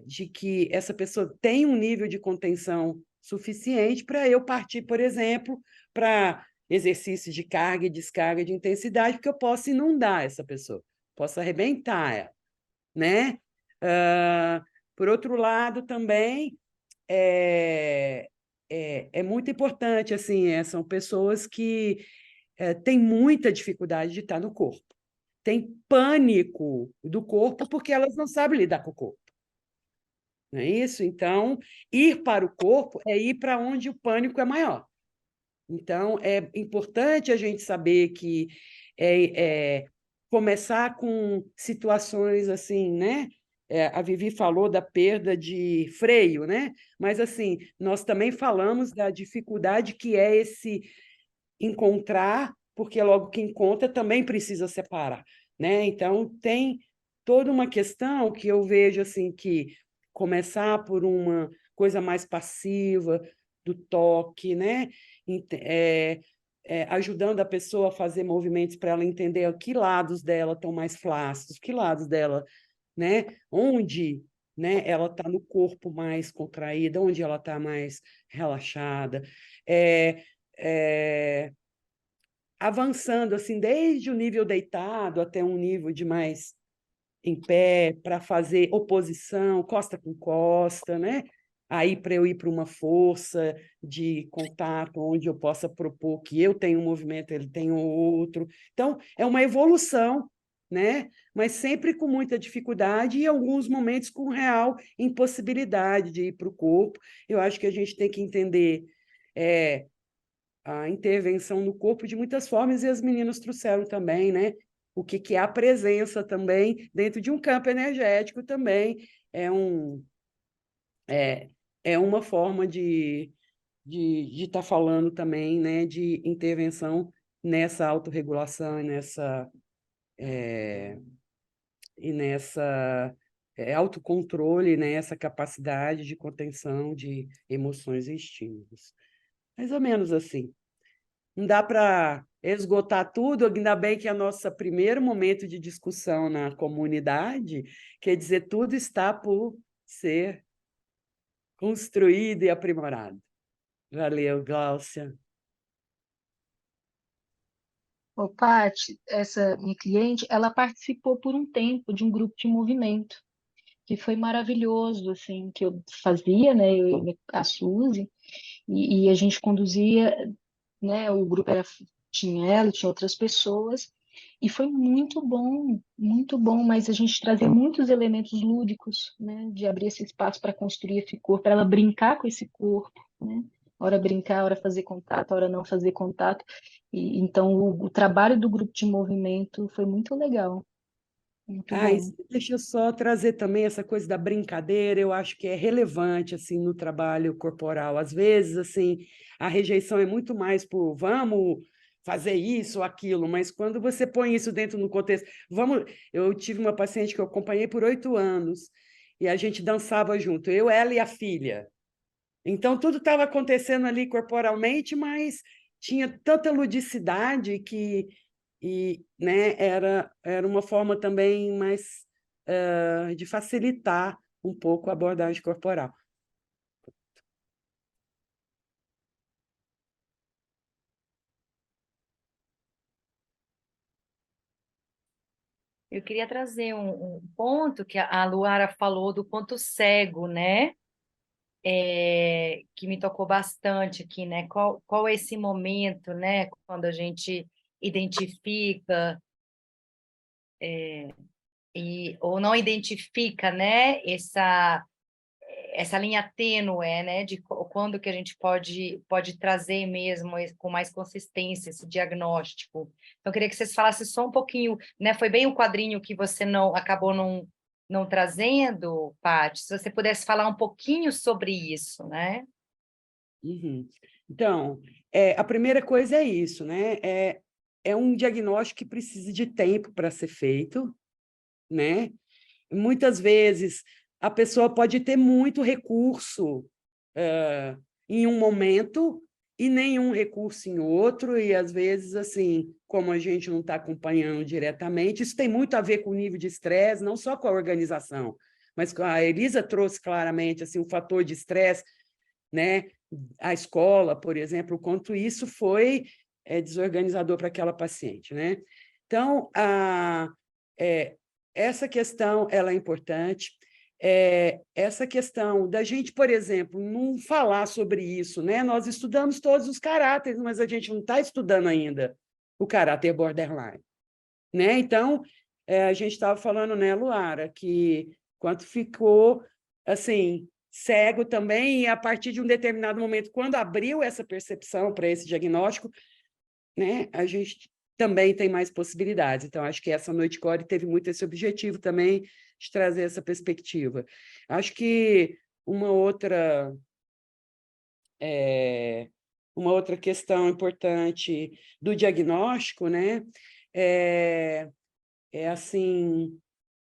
de que essa pessoa tem um nível de contenção suficiente para eu partir, por exemplo, para exercícios de carga e descarga de intensidade, porque eu posso inundar essa pessoa, posso arrebentar ela, né? Por outro lado, também, é muito importante, assim, são pessoas que têm muita dificuldade de estar no corpo. Tem pânico do corpo porque elas não sabem lidar com o corpo. Não é isso? Então, ir para o corpo é ir para onde o pânico é maior. Então, é importante a gente saber que começar com situações assim, né? A Vivi falou da perda de freio, né? Mas, assim, nós também falamos da dificuldade que é esse encontrar, porque logo que encontra também precisa separar, né? Então, tem toda uma questão que eu vejo assim que começar por uma coisa mais passiva, do toque, né? Ajudando a pessoa a fazer movimentos para ela entender que lados dela estão mais flácidos, que lados dela, né? Onde, né, ela está no corpo mais contraída, onde ela está mais relaxada. Avançando assim, desde o nível deitado até um nível de mais em pé, para fazer oposição, costa com costa, né? Aí, para eu ir para uma força de contato, onde eu possa propor que eu tenho um movimento, ele tem outro. Então, é uma evolução, né? Mas sempre com muita dificuldade e, em alguns momentos, com real impossibilidade de ir para o corpo. Eu acho que a gente tem que entender a intervenção no corpo de muitas formas, e as meninas trouxeram também, né? O que é a presença também dentro de um campo energético também é uma forma de estar falando também, né, de intervenção nessa autorregulação e nessa autocontrole, né, essa capacidade de contenção de emoções e estímulos. Mais ou menos assim. Não dá para esgotar tudo, ainda bem que é o nosso primeiro momento de discussão na comunidade, quer dizer, tudo está por ser construído e aprimorado. Valeu, Gláucia. Ô, Paty, essa minha cliente, ela participou por um tempo de um grupo de movimento, que foi maravilhoso, assim, que eu fazia, né, eu e a Suzy, e a gente conduzia, né, o grupo tinha ela, tinha outras pessoas, e foi muito bom, mas a gente trazia muitos elementos lúdicos, né, de abrir esse espaço para construir esse corpo, para ela brincar com esse corpo, né, hora brincar, hora fazer contato, hora não fazer contato, e então o trabalho do grupo de movimento foi muito legal, muito bom. Deixa eu só trazer também essa coisa da brincadeira, eu acho que é relevante assim no trabalho corporal. Às vezes, assim, a rejeição é muito mais por vamos fazer isso ou aquilo, mas quando você põe isso dentro do contexto, eu tive uma paciente que eu acompanhei por 8 anos e a gente dançava junto, eu, ela e a filha. Então, tudo estava acontecendo ali corporalmente, mas tinha tanta ludicidade que né, era uma forma também mais de facilitar um pouco a abordagem corporal. Eu queria trazer um ponto que a Luara falou do ponto cego, né? Que me tocou bastante aqui, né? Qual é esse momento, né? Quando a gente identifica ou não identifica, né? Essa linha tênue, né? De quando que a gente pode trazer mesmo com mais consistência esse diagnóstico. Então, eu queria que vocês falassem só um pouquinho, né? Foi bem o quadrinho que você acabou não trazendo, Paty, se você pudesse falar um pouquinho sobre isso, né? Uhum. Então, a primeira coisa é isso, né? É um diagnóstico que precisa de tempo para ser feito, né? Muitas vezes a pessoa pode ter muito recurso em um momento e nenhum recurso em outro, e às vezes, assim, como a gente não está acompanhando diretamente, isso tem muito a ver com o nível de estresse, não só com a organização, mas a Elisa trouxe claramente assim, o fator de estresse, né? A escola, por exemplo, o quanto isso foi desorganizador para aquela paciente, né? Então, essa questão ela é importante. essa questão da gente, por exemplo, não falar sobre isso, né? Nós estudamos todos os caráteres, mas a gente não está estudando ainda o caráter borderline, né? Então, a gente estava falando, né, Luara, que quanto ficou, assim, cego também, e a partir de um determinado momento, quando abriu essa percepção para esse diagnóstico, né, a gente também tem mais possibilidades. Então, acho que essa Noite Core teve muito esse objetivo também, de trazer essa perspectiva. Acho que uma outra questão importante do diagnóstico, né, assim,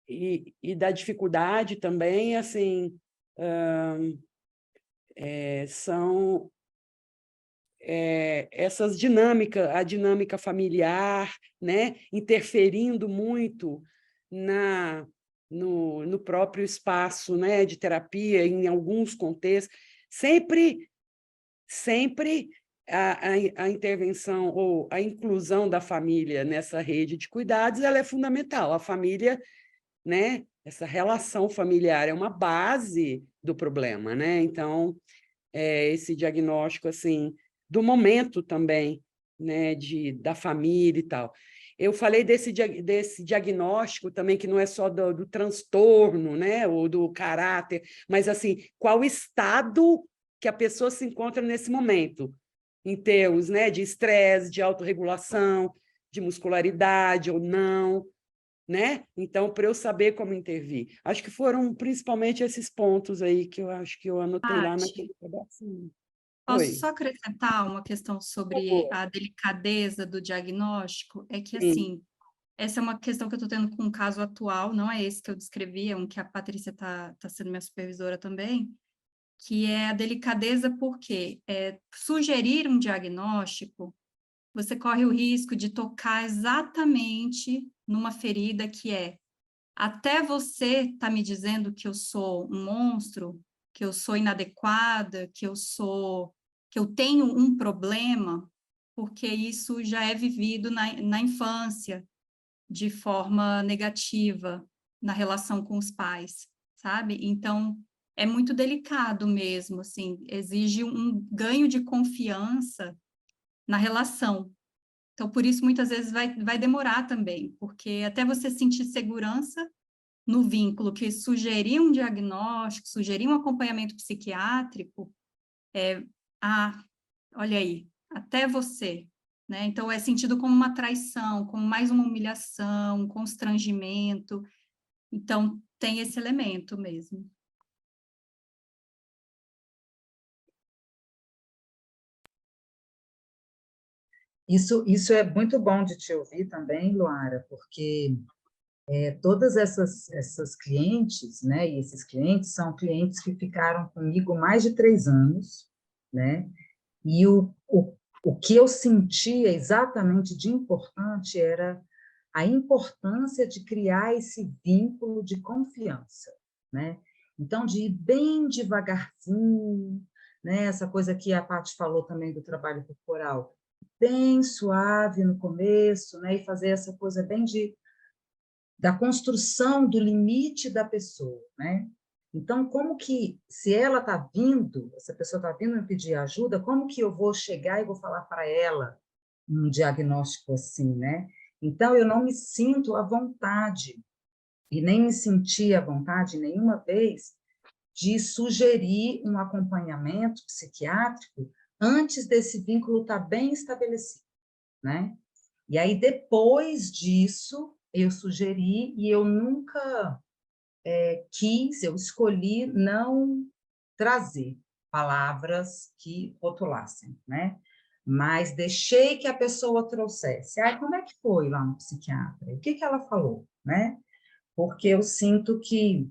e da dificuldade também, assim, são essas dinâmicas, a dinâmica familiar, né, interferindo muito no próprio espaço, né, de terapia, em alguns contextos, sempre a intervenção ou a inclusão da família nessa rede de cuidados, ela é fundamental. A família, né, essa relação familiar é uma base do problema, né? Então, esse diagnóstico assim do momento também, né, da família e tal. Eu falei desse diagnóstico também, que não é só do transtorno, né, ou do caráter, mas assim, qual o estado que a pessoa se encontra nesse momento, em termos, né, de estresse, de autorregulação, de muscularidade ou não, né? Então, para eu saber como intervir. Acho que foram principalmente esses pontos aí que eu acho que eu anotei lá naquele pedacinho. Posso Oi. só acrescentar uma questão sobre a delicadeza do diagnóstico? É que, Sim. assim, essa é uma questão que eu estou tendo com um caso atual, não é esse que eu descrevi, é um que a Patrícia está sendo minha supervisora também, que é a delicadeza porque sugerir um diagnóstico, você corre o risco de tocar exatamente numa ferida que até você está me dizendo que eu sou um monstro, que eu sou inadequada, que eu tenho um problema, porque isso já é vivido na infância de forma negativa na relação com os pais, sabe? Então, é muito delicado mesmo, assim, exige um ganho de confiança na relação. Então, por isso, muitas vezes vai demorar também, porque até você sentir segurança no vínculo que sugerir um diagnóstico, sugerir um acompanhamento psiquiátrico, olha aí, até você, né? Então, é sentido como uma traição, como mais uma humilhação, um constrangimento. Então, tem esse elemento mesmo. Isso é muito bom de te ouvir também, Luara, porque todas essas clientes, né, e esses clientes são clientes que ficaram comigo mais de 3 anos, né, e o que eu sentia exatamente de importante era a importância de criar esse vínculo de confiança, né? Então, de ir bem devagarzinho, né? Essa coisa que a Paty falou também do trabalho corporal, bem suave no começo, né? E fazer essa coisa bem da construção do limite da pessoa, né? Então, como que, se ela está vindo, essa pessoa está vindo me pedir ajuda, como que eu vou chegar e vou falar para ela um diagnóstico assim, né? Então, eu não me sinto à vontade, e nem me senti à vontade nenhuma vez, de sugerir um acompanhamento psiquiátrico antes desse vínculo estar bem estabelecido, né? E aí, depois disso, eu sugeri, e eu nunca eu escolhi não trazer palavras que rotulassem, né? Mas deixei que a pessoa trouxesse. Como é que foi lá no psiquiatra? O que ela falou, né? Porque eu sinto que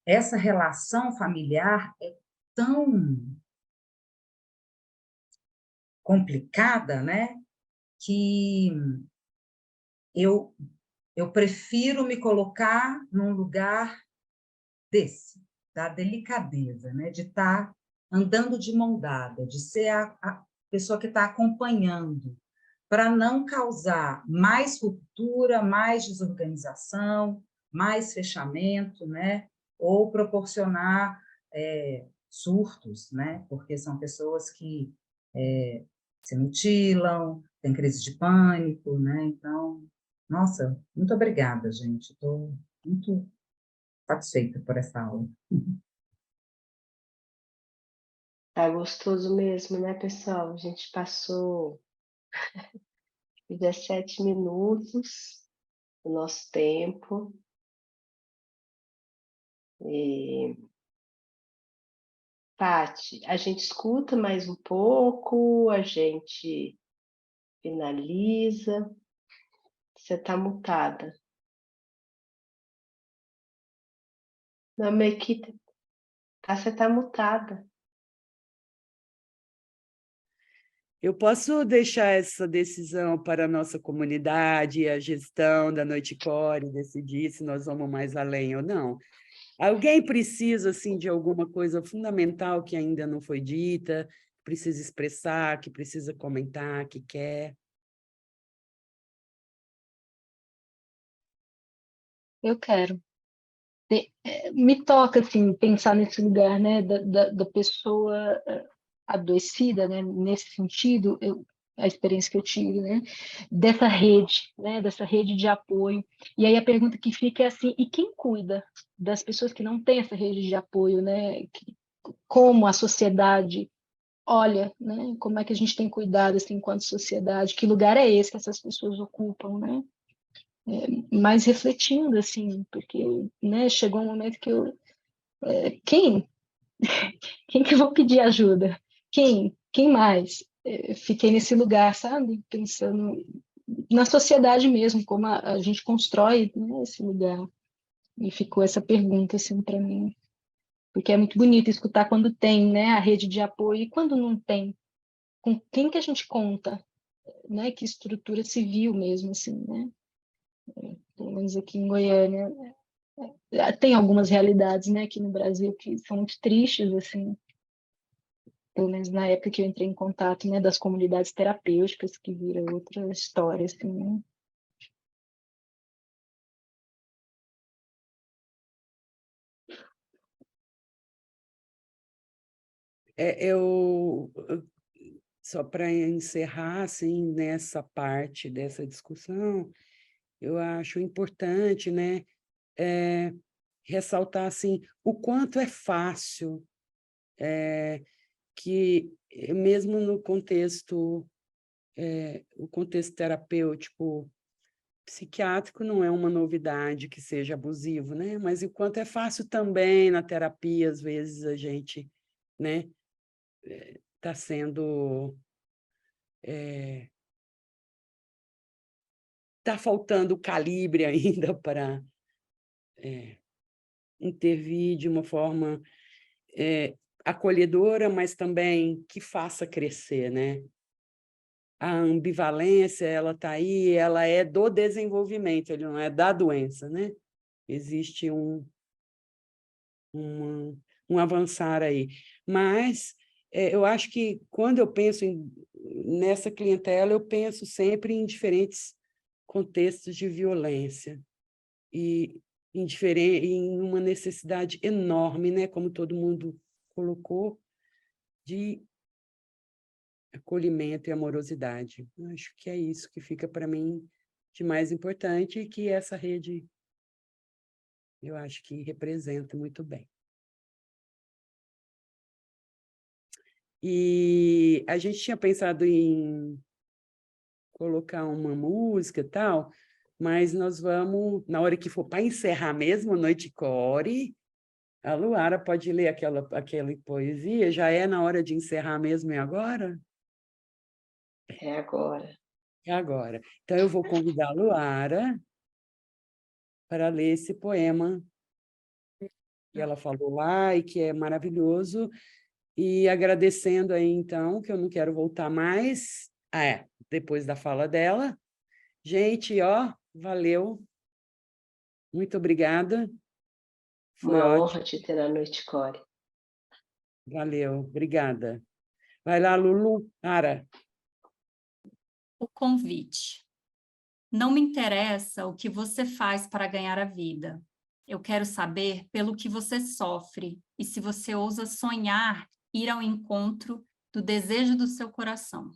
essa relação familiar é tão complicada, né? Que eu prefiro me colocar num lugar desse, da delicadeza, né? De estar andando de mão dada, de ser a pessoa que está acompanhando, para não causar mais ruptura, mais desorganização, mais fechamento, né? ou proporcionar surtos, né? Porque são pessoas que se mutilam, têm crise de pânico, né? Então, nossa, muito obrigada, gente. Estou muito satisfeita por essa aula. Tá gostoso mesmo, né, pessoal? A gente passou 17 minutos do nosso tempo. E, Paty, a gente escuta mais um pouco, a gente finaliza. Você está mutada. Não, Mequita, você está mutada. Eu posso deixar essa decisão para a nossa comunidade e a gestão da Noite Core decidir se nós vamos mais além ou não. Alguém precisa assim, de alguma coisa fundamental que ainda não foi dita, precisa expressar, que precisa comentar, que quer? Eu quero. Me toca, assim, pensar nesse lugar, né, da pessoa adoecida, né, nesse sentido, a experiência que eu tive, né, dessa rede de apoio. E aí a pergunta que fica é assim, e quem cuida das pessoas que não têm essa rede de apoio, né? Como a sociedade olha, né? Como é que a gente tem cuidado, assim, enquanto sociedade? Que lugar é esse que essas pessoas ocupam, né? Mas refletindo, assim, porque, né, chegou um momento que quem que eu vou pedir ajuda? Quem mais? Fiquei nesse lugar, sabe? Pensando na sociedade mesmo, como a gente constrói, né, esse lugar. E ficou essa pergunta, assim, para mim. Porque é muito bonito escutar quando tem, né, a rede de apoio e quando não tem. Com quem que a gente conta, né? Que estrutura civil mesmo, assim, né? Pelo menos aqui em Goiânia. Tem algumas realidades, né, aqui no Brasil que são muito tristes, assim, pelo menos na época que eu entrei em contato, né, das comunidades terapêuticas, que vira outra história, assim, né? Só para encerrar, assim, nessa parte dessa discussão, eu acho importante, né, ressaltar, assim, o quanto é fácil que, mesmo no contexto, o contexto terapêutico, psiquiátrico não é uma novidade que seja abusivo, né? Mas o quanto é fácil também na terapia, às vezes, a gente, né, está sendo... Está faltando calibre ainda para intervir de uma forma acolhedora, mas também que faça crescer, né? A ambivalência, ela está aí, ela é do desenvolvimento, ele não é da doença, né? Existe um avançar aí. Mas eu acho que, quando eu penso nessa clientela, eu penso sempre em diferentes contextos de violência e em uma necessidade enorme, né? Como todo mundo colocou, de acolhimento e amorosidade. Eu acho que é isso que fica para mim de mais importante e que essa rede, eu acho que representa muito bem. E a gente tinha pensado em colocar uma música e tal, mas nós vamos, na hora que for para encerrar mesmo a Noite Core, a Luara pode ler aquela poesia, já é na hora de encerrar mesmo, é agora? É agora. É agora. Então, eu vou convidar a Luara para ler esse poema que ela falou lá e que é maravilhoso, e agradecendo aí, então, que eu não quero voltar mais, depois da fala dela. Gente, ó, valeu, muito obrigada, foi Uma ótimo, honra te ter na Noite Core. valeu, obrigada. Vai lá, Lulu, Ara. O convite. Não me interessa o que você faz para ganhar a vida. Eu quero saber pelo que você sofre e se você ousa sonhar ir ao encontro do desejo do seu coração.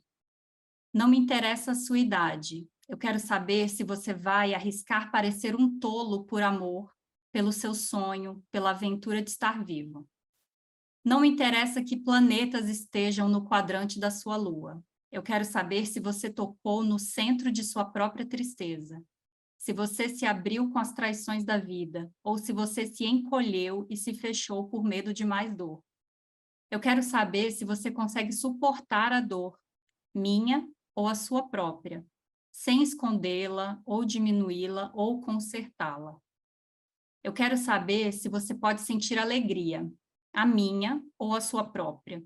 Não me interessa a sua idade. Eu quero saber se você vai arriscar parecer um tolo por amor, pelo seu sonho, pela aventura de estar vivo. Não me interessa que planetas estejam no quadrante da sua lua. Eu quero saber se você tocou no centro de sua própria tristeza, se você se abriu com as traições da vida, ou se você se encolheu e se fechou por medo de mais dor. Eu quero saber se você consegue suportar a dor, minha ou a sua própria, sem escondê-la, ou diminuí-la, ou consertá-la. Eu quero saber se você pode sentir alegria, a minha ou a sua própria.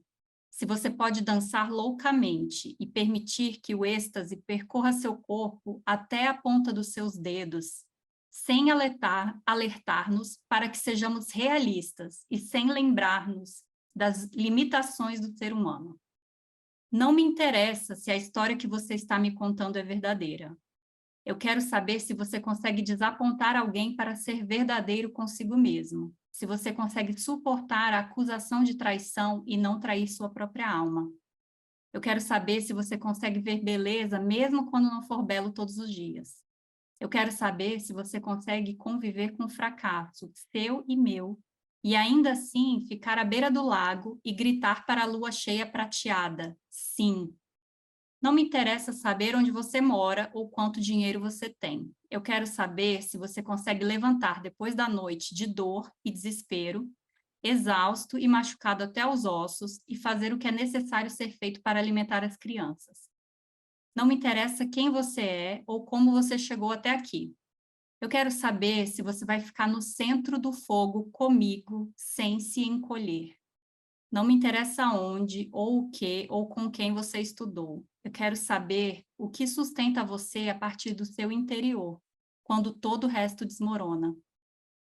Se você pode dançar loucamente e permitir que o êxtase percorra seu corpo até a ponta dos seus dedos, sem alertar-nos para que sejamos realistas e sem lembrar-nos das limitações do ser humano. Não me interessa se a história que você está me contando é verdadeira. Eu quero saber se você consegue desapontar alguém para ser verdadeiro consigo mesmo. Se você consegue suportar a acusação de traição e não trair sua própria alma. Eu quero saber se você consegue ver beleza mesmo quando não for belo todos os dias. Eu quero saber se você consegue conviver com o fracasso, seu e meu, e ainda assim ficar à beira do lago e gritar para a lua cheia prateada, sim. Não me interessa saber onde você mora ou quanto dinheiro você tem. Eu quero saber se você consegue levantar depois da noite de dor e desespero, exausto e machucado até os ossos, e fazer o que é necessário ser feito para alimentar as crianças. Não me interessa quem você é ou como você chegou até aqui. Eu quero saber se você vai ficar no centro do fogo comigo, sem se encolher. Não me interessa onde, ou o que, ou com quem você estudou. Eu quero saber o que sustenta você a partir do seu interior, quando todo o resto desmorona.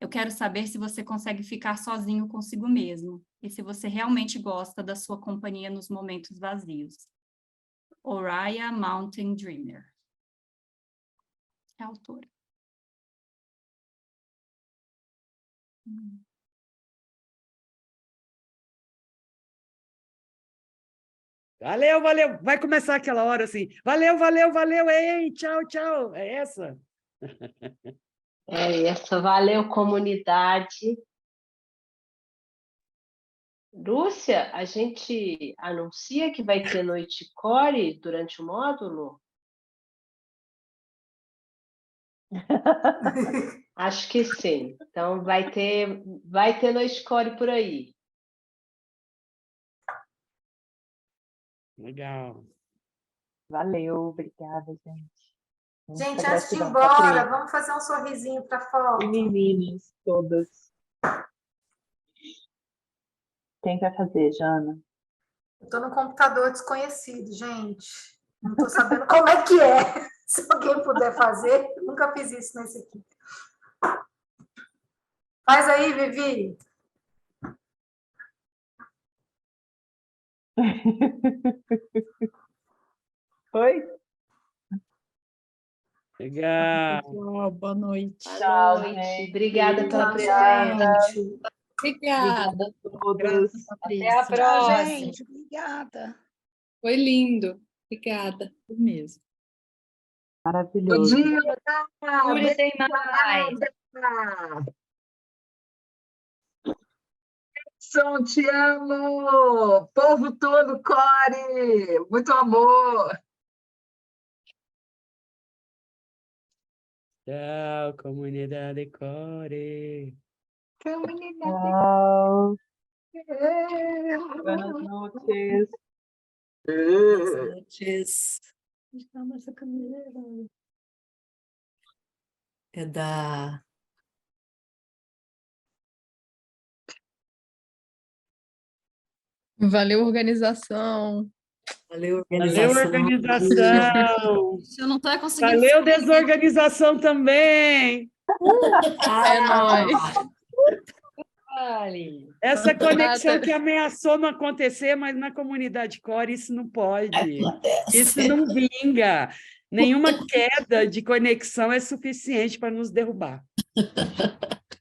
Eu quero saber se você consegue ficar sozinho consigo mesmo, e se você realmente gosta da sua companhia nos momentos vazios. Oriah Mountain Dreamer. É a autora. Valeu, valeu. Vai começar aquela hora assim. Valeu, valeu, valeu. Ei, tchau, tchau. É essa? É essa, valeu, comunidade. Lúcia, a gente anuncia que vai ter noite core durante o módulo? Acho que sim. Então vai ter noite core por aí. Legal. Valeu, obrigada, gente. Gente, Muita antes de ir gratidão, embora, Patrícia. vamos fazer um sorrisinho para a foto? E meninas, todas. Quem vai fazer, Jana? Eu estou no computador desconhecido, gente. Não estou sabendo como é que é. Se alguém puder fazer, eu nunca fiz isso nesse aqui. Faz aí, Vivi. Oi? Legal. Pessoal, boa noite. Tchau, Boa noite. gente. Obrigada pela Tchau, presença. gente. Obrigada. A todos. Até a Patrícia. próxima. Gente, obrigada. Foi lindo. Obrigada. Foi mesmo. Maravilhoso. Yuri tem mais. Edson, te amo! Povo todo, core! Muito amor! Tchau, comunidade core. Tchau. Buenas noches. Boas noites. Essa câmera é da... Valeu, organização. Valeu, Valeu, organização. Eu não estou conseguindo... Valeu, desorganização também. É nóis. Vale. Essa conexão que ameaçou não acontecer, mas na comunidade core isso não pode. Isso não vinga. Nenhuma queda de conexão é suficiente para nos derrubar.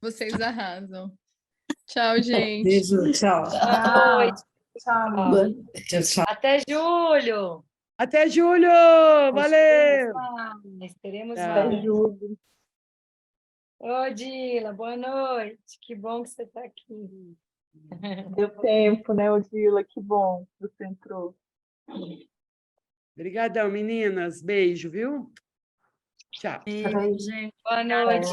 Vocês arrasam. Tchau, gente. Beijo, tchau. Boa noite. Tchau. Boa noite, tchau. Até julho. Até julho! Valeu! Teremos Tchau. mais. Até julho. Ô, Dila, boa noite. Que bom que você está aqui. Deu tempo, né, Odila? Que bom que você entrou. Obrigadão, meninas. Beijo, viu? Tchau. Beijo, gente. Boa noite.